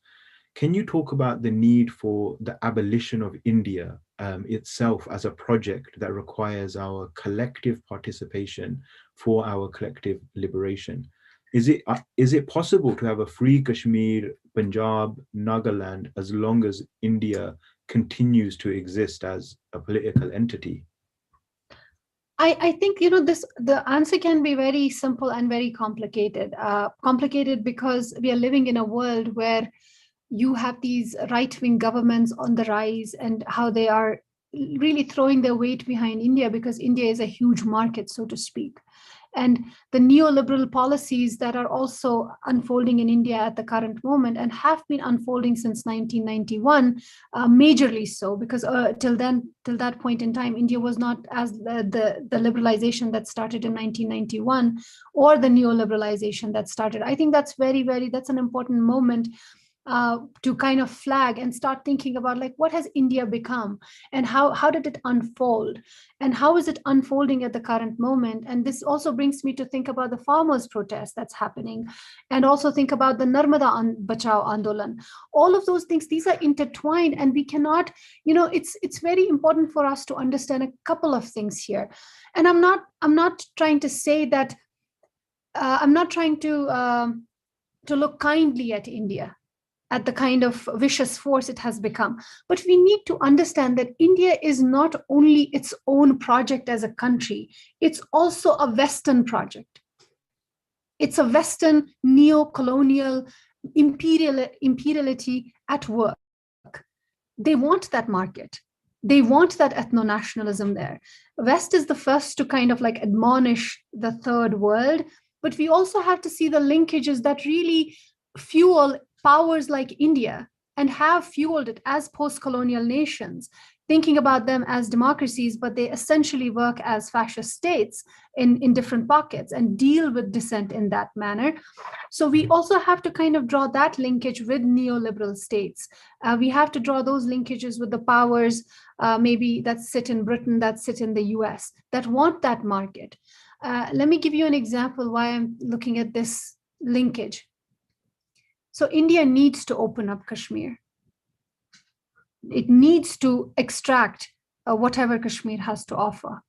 Can you talk about the need for the abolition of India itself as a project that requires our collective participation for our collective liberation? Is it possible to have a free Kashmir, Punjab, Nagaland as long as India continues to exist as a political entity? I think the answer can be very simple and very complicated. Complicated because we are living in a world where you have these right-wing governments on the rise and how they are really throwing their weight behind India because India is a huge market, so to speak. And the neoliberal policies that are also unfolding in India at the current moment and have been unfolding since 1991, majorly so, because till that point in time, India was not as the liberalization that started in 1991 or the neoliberalization that started. I think that's that's an important moment to kind of flag and start thinking about like what has India become and how did it unfold and how is it unfolding at the current moment. And this also brings me to think about the farmers' protest that's happening and also think about the Narmada Bachao Andolan. All of those things, these are intertwined and we cannot, it's very important for us to understand a couple of things here. And I'm not trying to say that, I'm not trying to look kindly at India, at the kind of vicious force it has become. But we need to understand that India is not only its own project as a country, it's also a Western project. It's a Western neo-colonial imperiality at work. They want that market. They want that ethno-nationalism there. West is the first to kind of like admonish the third world, but we also have to see the linkages that really fuel powers like India and have fueled it as post-colonial nations, thinking about them as democracies, but they essentially work as fascist states in different pockets and deal with dissent in that manner. So we also have to kind of draw that linkage with neoliberal states. We have to draw those linkages with the powers maybe that sit in Britain, that sit in the US, that want that market. Let me give you an example why I'm looking at this linkage. So India needs to open up Kashmir. It needs to extract whatever Kashmir has to offer,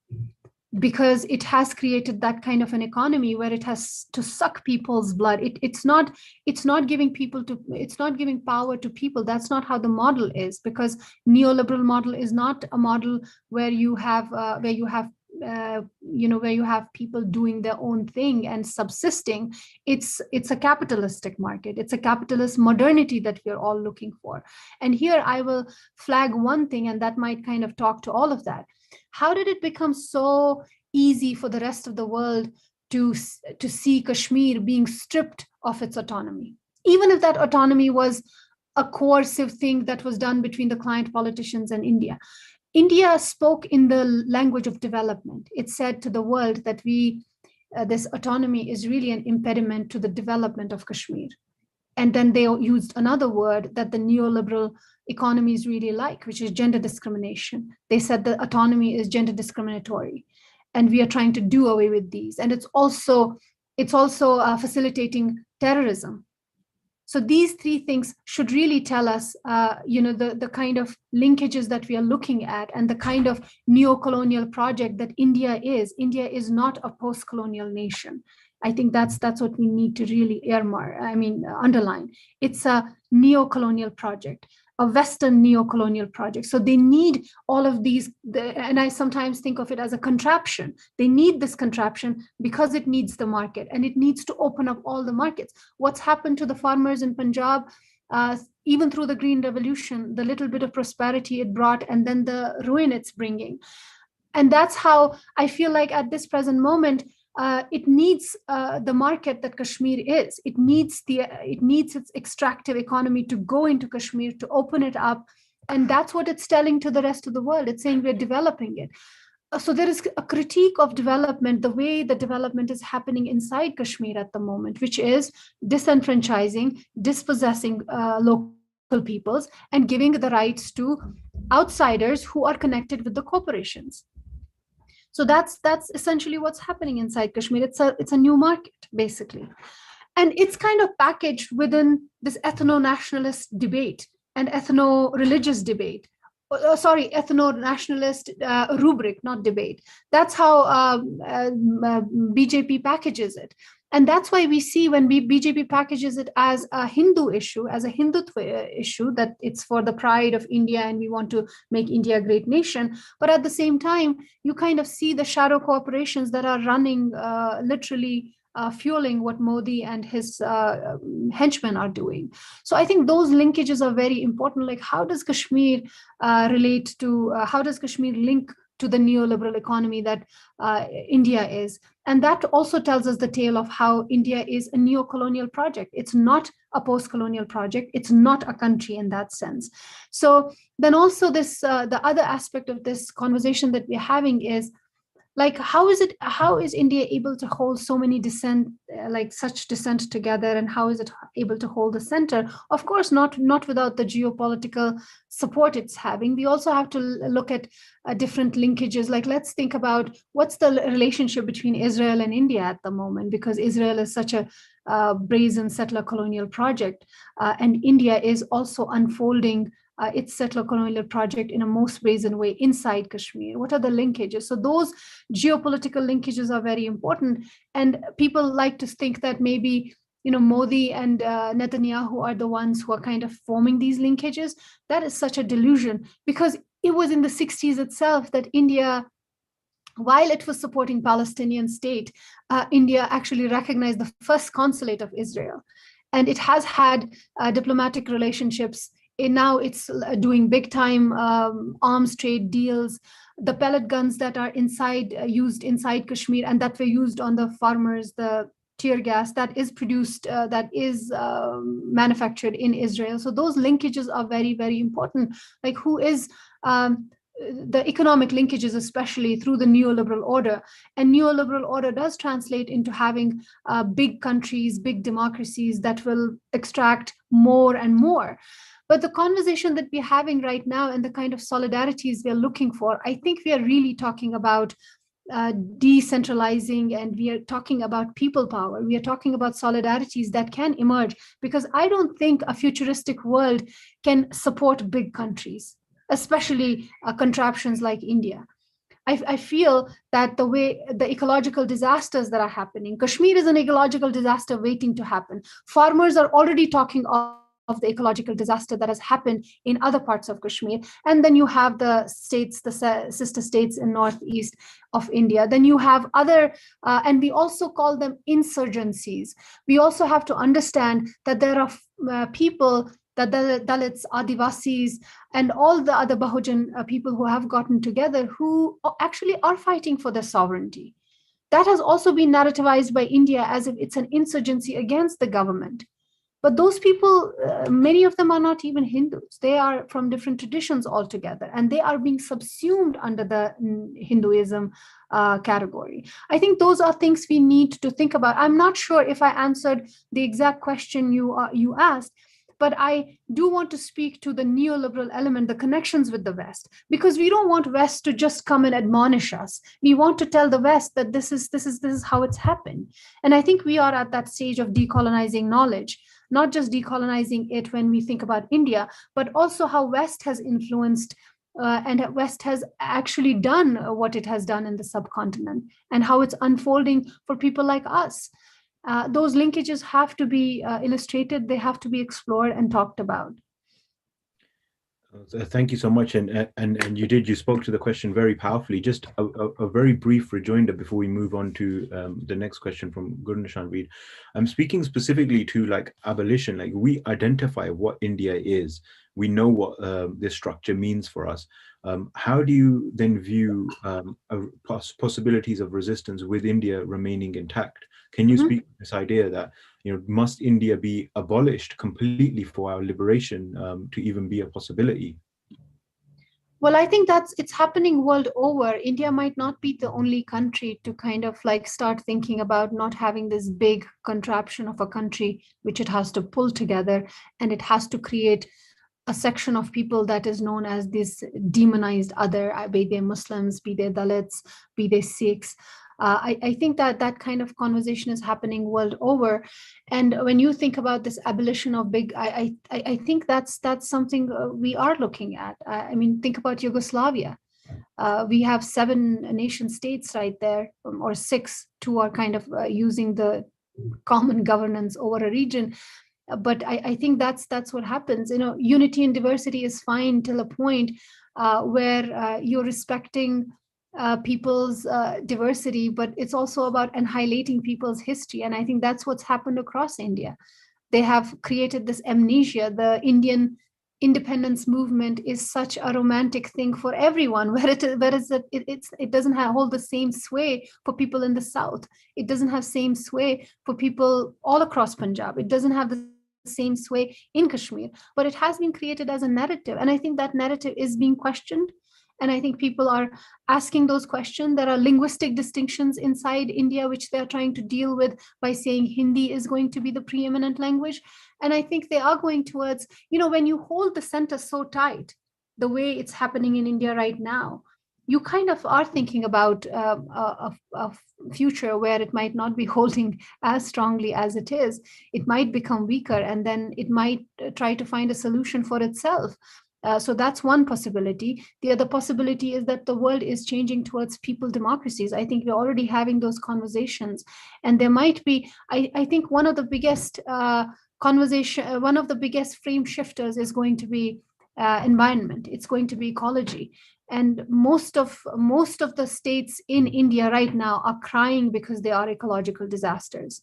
because it has created that kind of an economy where it has to suck people's blood. It's not giving power to people. That's not how the model is, because neoliberal model is not a model where you have people doing their own thing and subsisting. It's a capitalistic market. It's a capitalist modernity that we're all looking for. And here I will flag one thing, and that might kind of talk to all of that. How did it become so easy for the rest of the world to see Kashmir being stripped of its autonomy, even if that autonomy was a coercive thing that was done between the client politicians and India? India spoke in the language of development. It said to the world that this autonomy is really an impediment to the development of Kashmir. And then they used another word that the neoliberal economies really like, which is gender discrimination. They said the autonomy is gender discriminatory, and we are trying to do away with these. And it's also facilitating terrorism. So these three things should really tell us, the kind of linkages that we are looking at and the kind of neo-colonial project that India is. India is not a post-colonial nation. I think that's what we need to really underline. It's a neo-colonial project, a Western neo-colonial project. So they need all of these, and I sometimes think of it as a contraption. They need this contraption because it needs the market, and it needs to open up all the markets. What's happened to the farmers in Punjab, even through the Green Revolution, the little bit of prosperity it brought, and then the ruin it's bringing. And that's how I feel like at this present moment, it needs the market that Kashmir is. It needs its extractive economy to go into Kashmir, to open it up, and that's what it's telling to the rest of the world. It's saying we're developing it. So there is a critique of development, the way the development is happening inside Kashmir at the moment, which is disenfranchising, dispossessing local peoples, and giving the rights to outsiders who are connected with the corporations. So that's essentially what's happening inside Kashmir. It's a new market, basically. And it's kind of packaged within this ethno-nationalist debate and ethno-religious debate. Ethno-nationalist rubric, not debate. That's how BJP packages it. And that's why we see when BJP packages it as a Hindu issue, as a Hindutva issue, that it's for the pride of India and we want to make India a great nation. But at the same time, you kind of see the shadow corporations that are running, literally fueling what Modi and his henchmen are doing. So I think those linkages are very important. Like, how does Kashmir how does Kashmir link to the neoliberal economy that India is? And that also tells us the tale of how India is a neo-colonial project. It's not a post-colonial project. It's not a country in that sense. So then also this, the other aspect of this conversation that we're having is, like, how is India able to hold so many such dissent together, and how is it able to hold the center? Of course, not without the geopolitical support it's having. We also have to look at different linkages. Like, let's think about what's the relationship between Israel and India at the moment, because Israel is such a brazen settler colonial project, and India is also unfolding its settler colonial project in a most brazen way inside Kashmir. What are the linkages? So those geopolitical linkages are very important. And people like to think that maybe, Modi and Netanyahu are the ones who are kind of forming these linkages. That is such a delusion, because it was in the 60s itself that India, while it was supporting Palestinian state, India actually recognized the first consulate of Israel. And it has had diplomatic relationships. And now it's doing big time arms trade deals. The pellet guns that are used inside Kashmir and that were used on the farmers, the tear gas that is produced, that is manufactured in Israel. So those linkages are very, very important. Like who is the economic linkages, especially through the neoliberal order. And neoliberal order does translate into having big countries, big democracies that will extract more and more. But the conversation that we're having right now and the kind of solidarities we're looking for, I think we are really talking about decentralizing, and we are talking about people power. We are talking about solidarities that can emerge, because I don't think a futuristic world can support big countries, especially contraptions like India. I feel that the way the ecological disasters that are happening, Kashmir is an ecological disaster waiting to happen. Farmers are already talking of the ecological disaster that has happened in other parts of Kashmir. And then you have the states, the sister states in northeast of India. Then you have other, and we also call them insurgencies. We also have to understand that there are people, the Dalits, Adivasis, and all the other Bahujan people who have gotten together who actually are fighting for their sovereignty. That has also been narrativized by India as if it's an insurgency against the government. But those people, many of them are not even Hindus. They are from different traditions altogether, and they are being subsumed under the Hinduism category. I think those are things we need to think about. I'm not sure if I answered the exact question you asked, but I do want to speak to the neoliberal element, the connections with the West, because we don't want West to just come and admonish us. We want to tell the West that this is how it's happened. And I think we are at that stage of decolonizing knowledge, not just decolonizing it when we think about India, but also how West has influenced and West has actually done what it has done in the subcontinent, and how it's unfolding for people like us. Those linkages have to be illustrated, they have to be explored and talked about. Thank you so much, and you spoke to the question very powerfully. Just a very brief rejoinder before we move on to the next question from Gurnishan Reed. I'm speaking specifically to like abolition. Like we identify what India is, we know what this structure means for us. How do you then view possibilities of resistance with India remaining intact? Can you speak to this idea that, you know, must India be abolished completely for our liberation to even be a possibility? Well, I think it's happening world over. India might not be the only country to kind of like start thinking about not having this big contraption of a country which it has to pull together, and it has to create a section of people that is known as this demonized other, be they Muslims, be they Dalits, be they Sikhs. I think that kind of conversation is happening world over. And when you think about this abolition of big, I think that's something we are looking at. I mean, think about Yugoslavia. We have 7 nation states right there, or 6. 2 are kind of using the common governance over a region. But I think that's what happens. You know, unity and diversity is fine till a point where you're respecting people's diversity, but it's also about annihilating people's history. And I think that's what's happened across India. They have created this amnesia. The Indian independence movement is such a romantic thing for everyone, whereas it doesn't hold the same sway for people in the South. It doesn't have same sway for people all across Punjab. It doesn't have the same sway in Kashmir, but it has been created as a narrative. And I think that narrative is being questioned. And I think people are asking those questions. There are linguistic distinctions inside India, which they're trying to deal with by saying Hindi is going to be the preeminent language. And I think they are going towards, you know, when you hold the center so tight, the way it's happening in India right now, you kind of are thinking about a future where it might not be holding as strongly as it is. It might become weaker, and then it might try to find a solution for itself. So that's one possibility. The other possibility is that the world is changing towards people democracies. I think we're already having those conversations. And there might be, I think one of the biggest one of the biggest frame shifters is going to be environment. It's going to be ecology. And most of the states in India right now are crying because they are ecological disasters.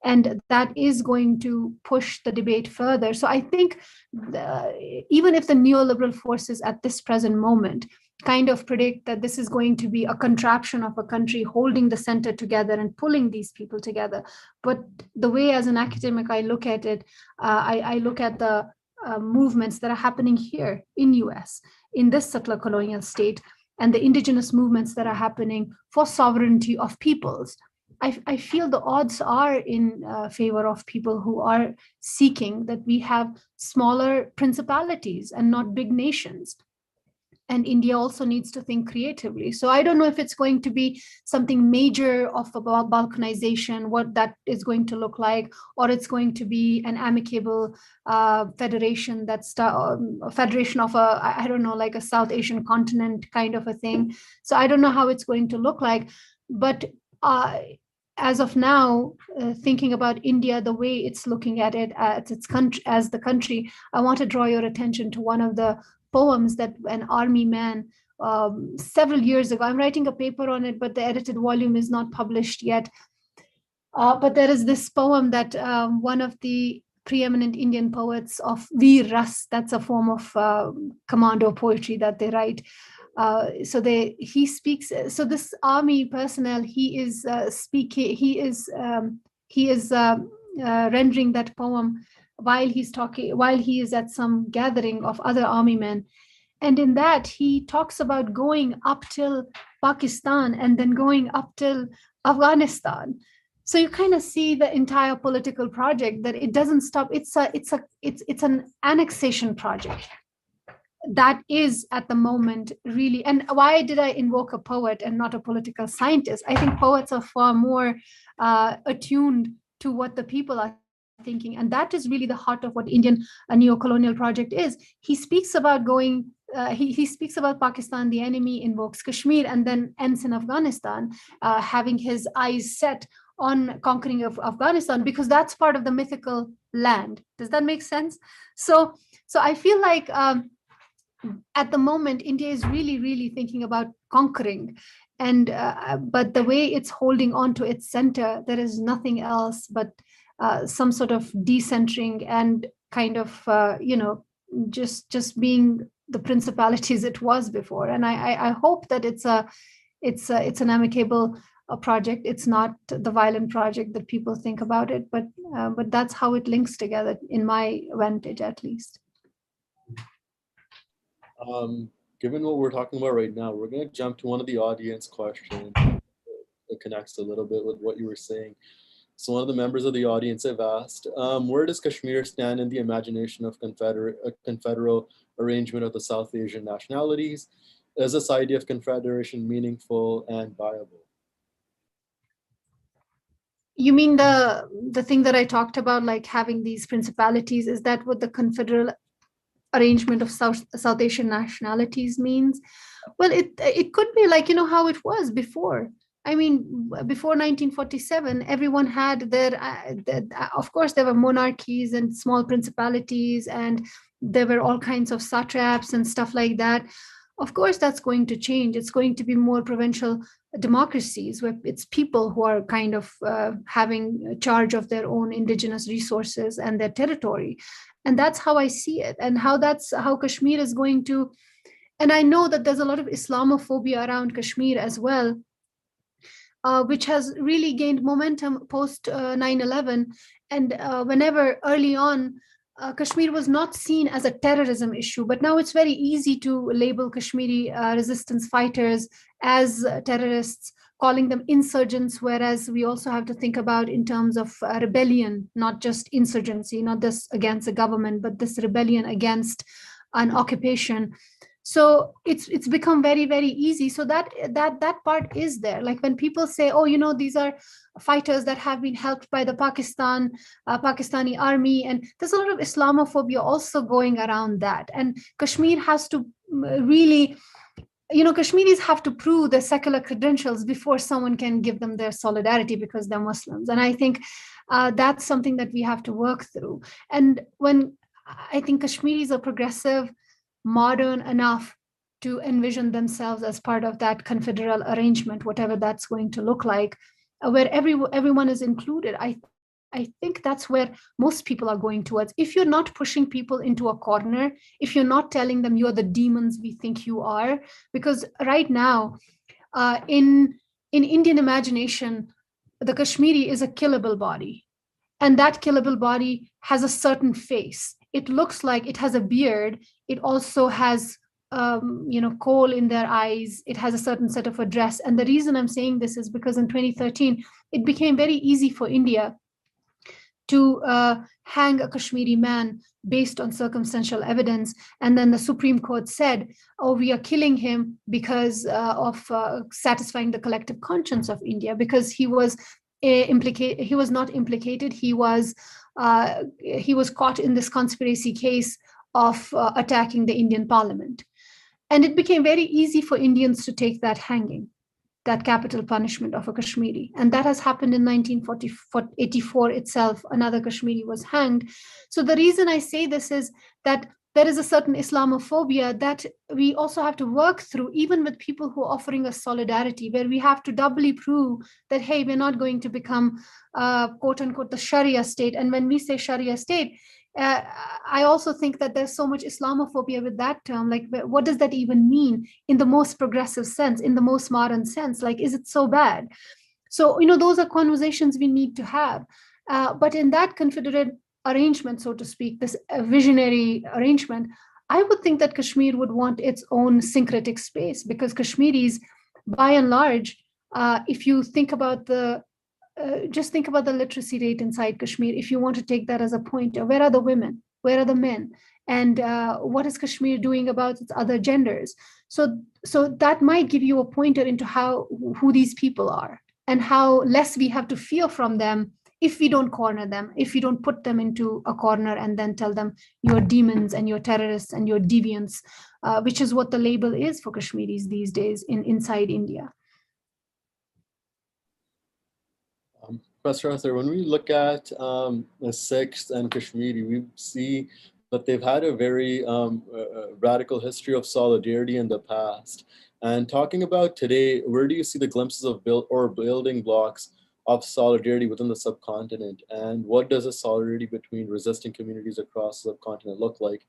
And that is going to push the debate further. So I think even if the neoliberal forces at this present moment kind of predict that this is going to be a contraption of a country holding the center together and pulling these people together. But the way as an academic I look at it, I look at the movements that are happening here in US, in this settler colonial state, and the indigenous movements that are happening for sovereignty of peoples. I feel the odds are in favor of people who are seeking that we have smaller principalities and not big nations. And India also needs to think creatively. So I don't know if it's going to be something major of a balkanization, what that is going to look like, or it's going to be an amicable federation that's a federation of I don't know, like a South Asian continent kind of a thing. So I don't know how it's going to look like. But as of now, thinking about India, the way it's looking at it as its country, as the country, I want to draw your attention to one of the poems that an army man several years ago, I'm writing a paper on it, but the edited volume is not published yet. But there is this poem that one of the preeminent Indian poets of Veer Ras, that's a form of commando poetry that they write. He speaks. So this army personnel, he is speaking. He is rendering that poem while he's talking, while he is at some gathering of other army men. And in that, he talks about going up till Pakistan and then going up till Afghanistan. So you kind of see the entire political project, that it doesn't stop. It's an annexation project that is at the moment really. And why did I invoke a poet and not a political scientist? I think poets are far more attuned to what the people are thinking, and that is really the heart of what Indian neo-colonial project is. He speaks about going, he speaks about Pakistan, the enemy, invokes Kashmir, and then ends in Afghanistan, having his eyes set on conquering of Afghanistan, because that's part of the mythical land. Does that make sense? So I feel like at the moment, India is really thinking about conquering, and but the way it's holding on to its center, there is nothing else but some sort of decentering and kind of just being the principalities it was before. And I hope that it's an amicable project. It's not the violent project that people think about it, but that's how it links together in my vantage, at least. Given what we're talking about right now, we're going to jump to one of the audience questions that connects a little bit with what you were saying. So one of the members of the audience have asked, where does Kashmir stand in the imagination of a confederal arrangement of the South Asian nationalities? Is this idea of confederation meaningful and viable? You mean the thing that I talked about, like having these principalities? Is that what the confederal arrangement of South Asian nationalities means? Well, it could be like, how it was before. I mean, before 1947, everyone had of course, there were monarchies and small principalities, and there were all kinds of satraps and stuff like that. Of course, that's going to change. It's going to be more provincial democracies where it's people who are kind of having charge of their own indigenous resources and their territory. And that's how I see it, and that's how Kashmir is going to. And I know that there's a lot of Islamophobia around Kashmir as well, which has really gained momentum post 9/11. And whenever early on, Kashmir was not seen as a terrorism issue, but now it's very easy to label Kashmiri resistance fighters as terrorists, calling them insurgents, whereas we also have to think about in terms of rebellion, not just insurgency, not this against the government, but this rebellion against an occupation. So it's become very easy. So that part is there. Like when people say, oh, these are fighters that have been helped by the Pakistani army, and there's a lot of Islamophobia also going around that. And Kashmir has to really, Kashmiris have to prove their secular credentials before someone can give them their solidarity because they're Muslims. And I think that's something that we have to work through. And when I think Kashmiris are progressive, modern enough to envision themselves as part of that confederal arrangement, whatever that's going to look like, where everyone is included, I I think that's where most people are going towards. If you're not pushing people into a corner, if you're not telling them you're the demons we think you are, because right now, in Indian imagination, the Kashmiri is a killable body. And that killable body has a certain face. It looks like it has a beard. It also has, coal in their eyes. It has a certain set of a dress. And the reason I'm saying this is because in 2013, it became very easy for India to hang a Kashmiri man based on circumstantial evidence. And then the Supreme Court said, oh, we are killing him because of satisfying the collective conscience of India, because he was he was not implicated. He was caught in this conspiracy case of attacking the Indian parliament. And it became very easy for Indians to take that hanging, that capital punishment of a Kashmiri. And that has happened in 1984 itself. Another Kashmiri was hanged. So the reason I say this is that there is a certain Islamophobia that we also have to work through, even with people who are offering us solidarity, where we have to doubly prove that, hey, we're not going to become, quote unquote, the Sharia state. And when we say Sharia state, I also think that there's so much Islamophobia with that term. Like, what does that even mean in the most progressive sense, in the most modern sense? Like, is it so bad? So, those are conversations we need to have. But in that Confederate arrangement, so to speak, this visionary arrangement, I would think that Kashmir would want its own syncretic space, because Kashmiris, by and large, if you think about just think about the literacy rate inside Kashmir. If you want to take that as a pointer, where are the women? Where are the men? And what is Kashmir doing about its other genders? So that might give you a pointer into who these people are, and how less we have to fear from them if we don't corner them, if we don't put them into a corner and then tell them you're demons and you're terrorists and you're deviants, which is what the label is for Kashmiris these days inside India. Professor Ather, when we look at the Sikhs and Kashmiri, we see that they've had a very radical history of solidarity in the past. And talking about today, where do you see the glimpses of building blocks of solidarity within the subcontinent? And what does a solidarity between resisting communities across the subcontinent look like?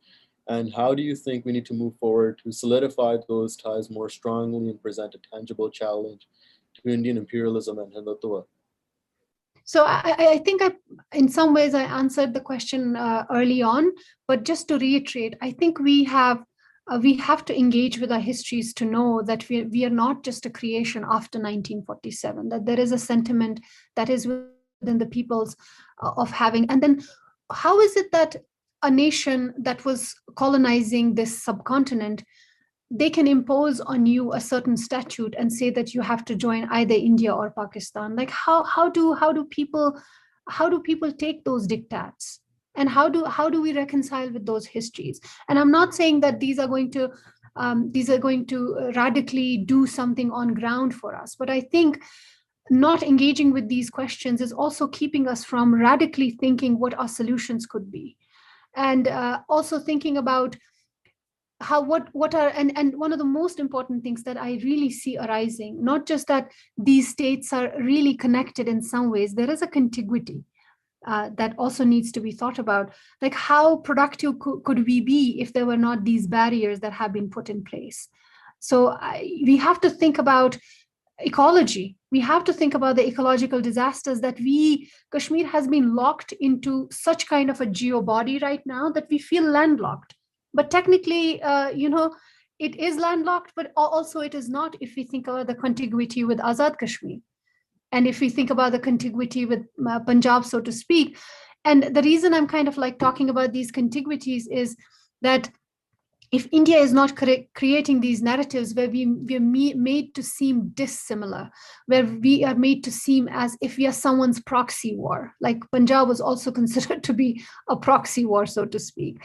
And how do you think we need to move forward to solidify those ties more strongly and present a tangible challenge to Indian imperialism and Hindutva? So I think in some ways I answered the question early on, but just to reiterate, I think we have to engage with our histories to know that we are not just a creation after 1947, that there is a sentiment that is within the peoples of having. And then how is it that a nation that was colonizing this subcontinent, they can impose on you a certain statute and say that you have to join either India or Pakistan? Like how do people take those diktats? And how do we reconcile with those histories? And I'm not saying that these are going to radically do something on ground for us, but I think not engaging with these questions is also keeping us from radically thinking what our solutions could be, and also thinking about what are and one of the most important things that I really see arising, not just that these states are really connected in some ways, there is a contiguity that also needs to be thought about. Like, how productive could we be if there were not these barriers that have been put in place? So we have to think about ecology. We have to think about the ecological disasters that Kashmir has been locked into such kind of a geo body right now that we feel landlocked. But technically, it is landlocked, but also it is not if we think about the contiguity with Azad Kashmir. And if we think about the contiguity with Punjab, so to speak. And the reason I'm kind of like talking about these contiguities is that if India is not creating these narratives where we're made to seem dissimilar, where we are made to seem as if we are someone's proxy war, like Punjab was also considered to be a proxy war, so to speak.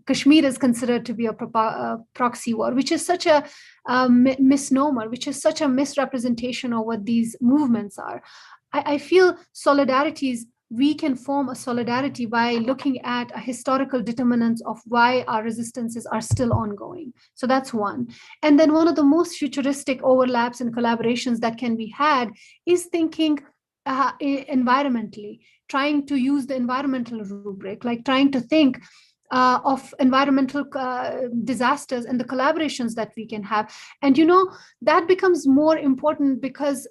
Kashmir is considered to be a proxy war, which is such a misnomer, which is such a misrepresentation of what these movements are. I feel solidarities, we can form a solidarity by looking at a historical determinants of why our resistances are still ongoing. So that's one. And then one of the most futuristic overlaps and collaborations that can be had is thinking environmentally, trying to use the environmental rubric, like trying to think of environmental disasters and the collaborations that we can have. And, that becomes more important because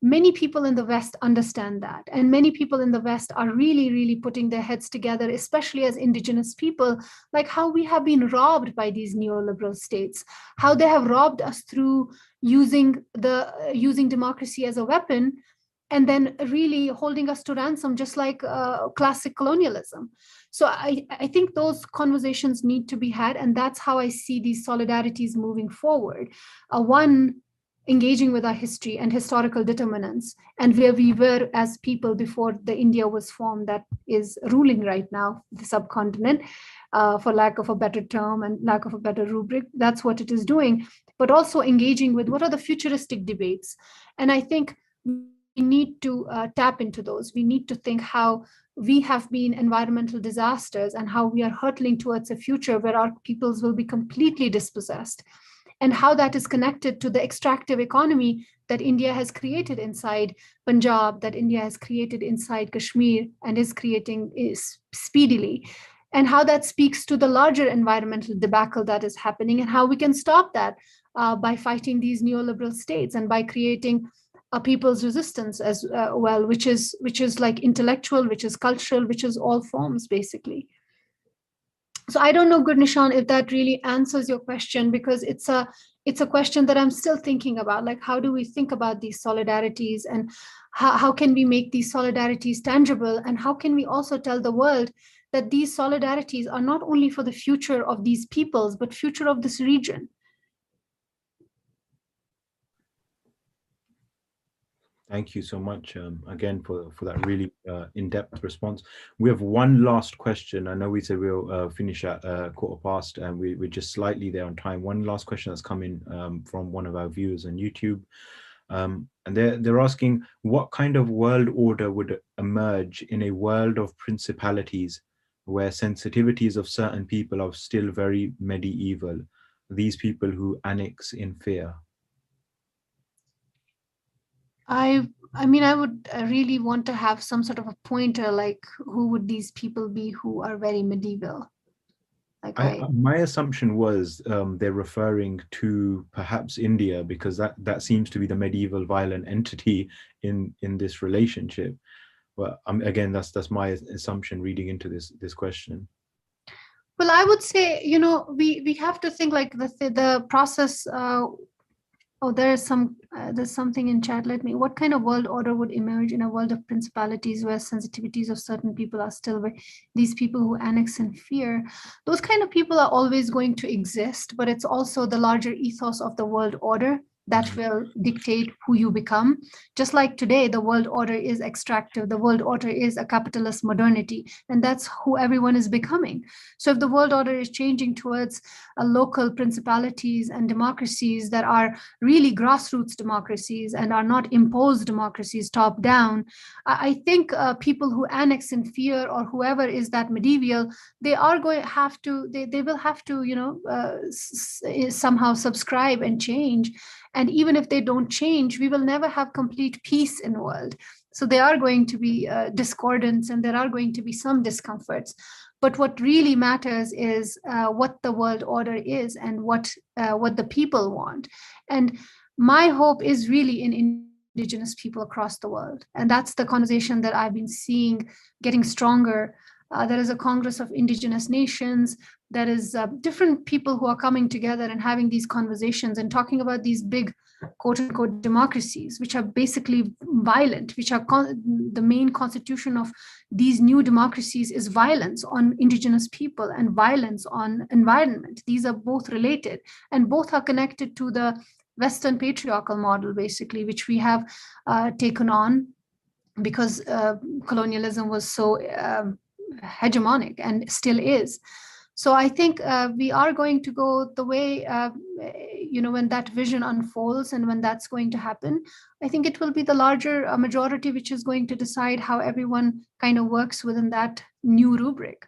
many people in the West understand that. And many people in the West are really, really putting their heads together, especially as indigenous people, like how we have been robbed by these neoliberal states, how they have robbed us through using democracy as a weapon, and then really holding us to ransom, just like classic colonialism. So I think those conversations need to be had, and that's how I see these solidarities moving forward. One, engaging with our history and historical determinants, and where we were as people before the India was formed that is ruling right now, the subcontinent, for lack of a better term and lack of a better rubric. That's what it is doing. But also engaging with what are the futuristic debates. And I think we need to tap into those. We need to think how we have been environmental disasters and how we are hurtling towards a future where our peoples will be completely dispossessed, and how that is connected to the extractive economy that India has created inside Punjab, that India has created inside Kashmir and is creating speedily, and how that speaks to the larger environmental debacle that is happening, and how we can stop that by fighting these neoliberal states and by creating a people's resistance as well, which is like intellectual, which is cultural, which is all forms basically. So I don't know, Gurnishan, if that really answers your question, because it's a question that I'm still thinking about. Like, how do we think about these solidarities, and how can we make these solidarities tangible, and how can we also tell the world that these solidarities are not only for the future of these peoples, but future of this region? Thank you so much again for that really in-depth response. We have one last question. I know we said we'll finish at 1:15, and we're just slightly there on time. One last question that's come in from one of our viewers on YouTube. And they're asking, what kind of world order would emerge in a world of principalities where sensitivities of certain people are still very medieval, these people who annex in fear? I mean, I would really want to have some sort of a pointer, like who would these people be who are very medieval? Like my assumption was they're referring to perhaps India, because that seems to be the medieval violent entity in this relationship. But again, that's my assumption reading into this question. Well, I would say, we have to think like the process. Oh, there's something in chat. What kind of world order would emerge in a world of principalities where sensitivities of certain people are still these people who annex in fear? Those kind of people are always going to exist, but it's also the larger ethos of the world order that will dictate who you become. Just like today, the world order is extractive, the world order is a capitalist modernity, and that's who everyone is becoming. So if the world order is changing towards local principalities and democracies that are really grassroots democracies and are not imposed democracies top down, I think people who annex in fear, or whoever is that medieval, they are going to have to, they will have to, somehow subscribe and change. And even if they don't change, we will never have complete peace in the world. So there are going to be discordance, and there are going to be some discomforts. But what really matters is what the world order is, and what the people want. And my hope is really in indigenous people across the world. And that's the conversation that I've been seeing getting stronger. There is a Congress of Indigenous Nations. There is different people who are coming together and having these conversations and talking about these big, quote unquote, democracies, which are basically violent, which are the main constitution of these new democracies is violence on indigenous people and violence on environment. These are both related, and both are connected to the Western patriarchal model, basically, which we have taken on because colonialism was so hegemonic and still is. So I think we are going to go the way, when that vision unfolds and when that's going to happen, I think it will be the larger majority which is going to decide how everyone kind of works within that new rubric.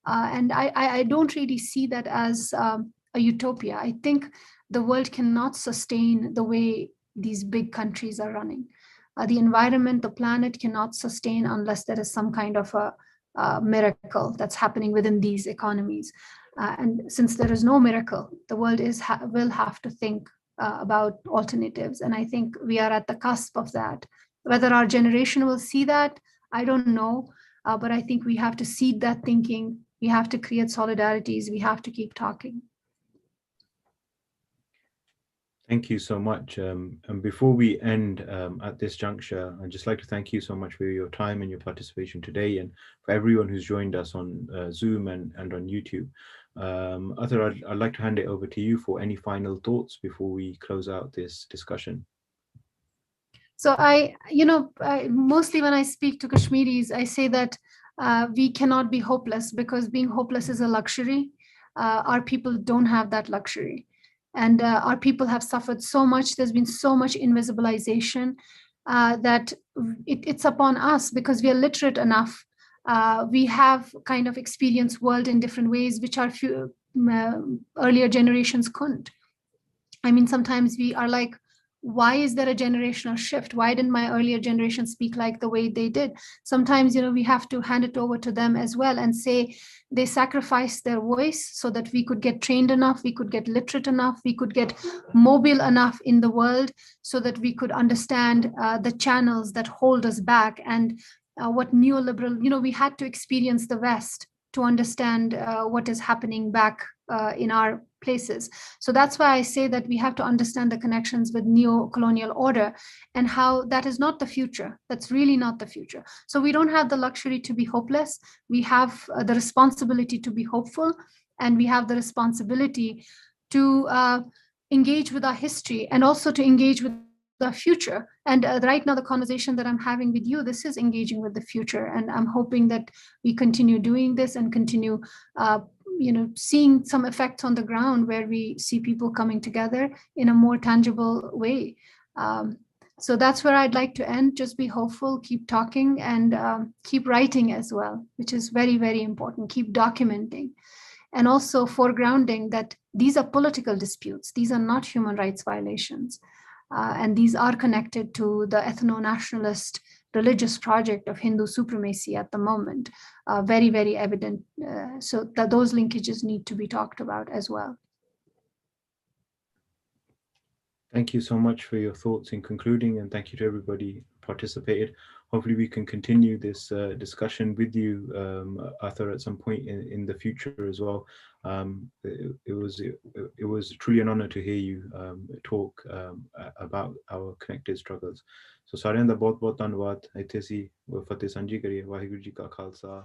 And I don't really see that as a utopia. I think the world cannot sustain the way these big countries are running. The environment, the planet cannot sustain unless there is some kind of a miracle that's happening within these economies. And since there is no miracle, the world will have to think about alternatives. And I think we are at the cusp of that. Whether our generation will see that, I don't know. But I think we have to seed that thinking. We have to create solidarities. We have to keep talking. Thank you so much. And before we end at this juncture, I'd just like to thank you so much for your time and your participation today, and for everyone who's joined us on Zoom and on YouTube. Ather, I'd like to hand it over to you for any final thoughts before we close out this discussion. So mostly when I speak to Kashmiris, I say that we cannot be hopeless, because being hopeless is a luxury. Our people don't have that luxury. And our people have suffered so much. There's been so much invisibilization that it's upon us, because we are literate enough. We have kind of experienced world in different ways, which our earlier generations couldn't. I mean, sometimes we are like, why is there a generational shift? Why didn't my earlier generation speak like the way they did? Sometimes, we have to hand it over to them as well and say they sacrificed their voice so that we could get trained enough, we could get literate enough, we could get mobile enough in the world so that we could understand the channels that hold us back, and what neoliberal, we had to experience the West to understand what is happening back in our places. So that's why I say that we have to understand the connections with neo-colonial order and how that is not the future. That's really not the future. So we don't have the luxury to be hopeless. We have the responsibility to be hopeful, and we have the responsibility to engage with our history and also to engage with the future. And right now, the conversation that I'm having with you, this is engaging with the future. And I'm hoping that we continue doing this and continue seeing some effects on the ground where we see people coming together in a more tangible way. So that's where I'd like to end. Just be hopeful, keep talking, and keep writing as well, which is very, very important. Keep documenting. And also foregrounding that these are political disputes. These are not human rights violations. And these are connected to the ethno-nationalist religious project of Hindu supremacy at the moment. Very, very evident. So that those linkages need to be talked about as well. Thank you so much for your thoughts in concluding, and thank you to everybody who participated. Hopefully we can continue this discussion with you, Ather, at some point in the future as well. It was truly an honor to hear you talk about our connected struggles. So ਸਾਰਿਆਂ ਦਾ ਬਹੁਤ ਬਹੁਤ ਧੰਨਵਾਦ। ਇੱਥੇ ਅਸੀਂ ਫਤਿਹ ਸਾਂਝੀ ਕਰੀਏ। ਵਾਹਿਗੁਰੂ ਜੀ ਕਾ ਖਾਲਸਾ।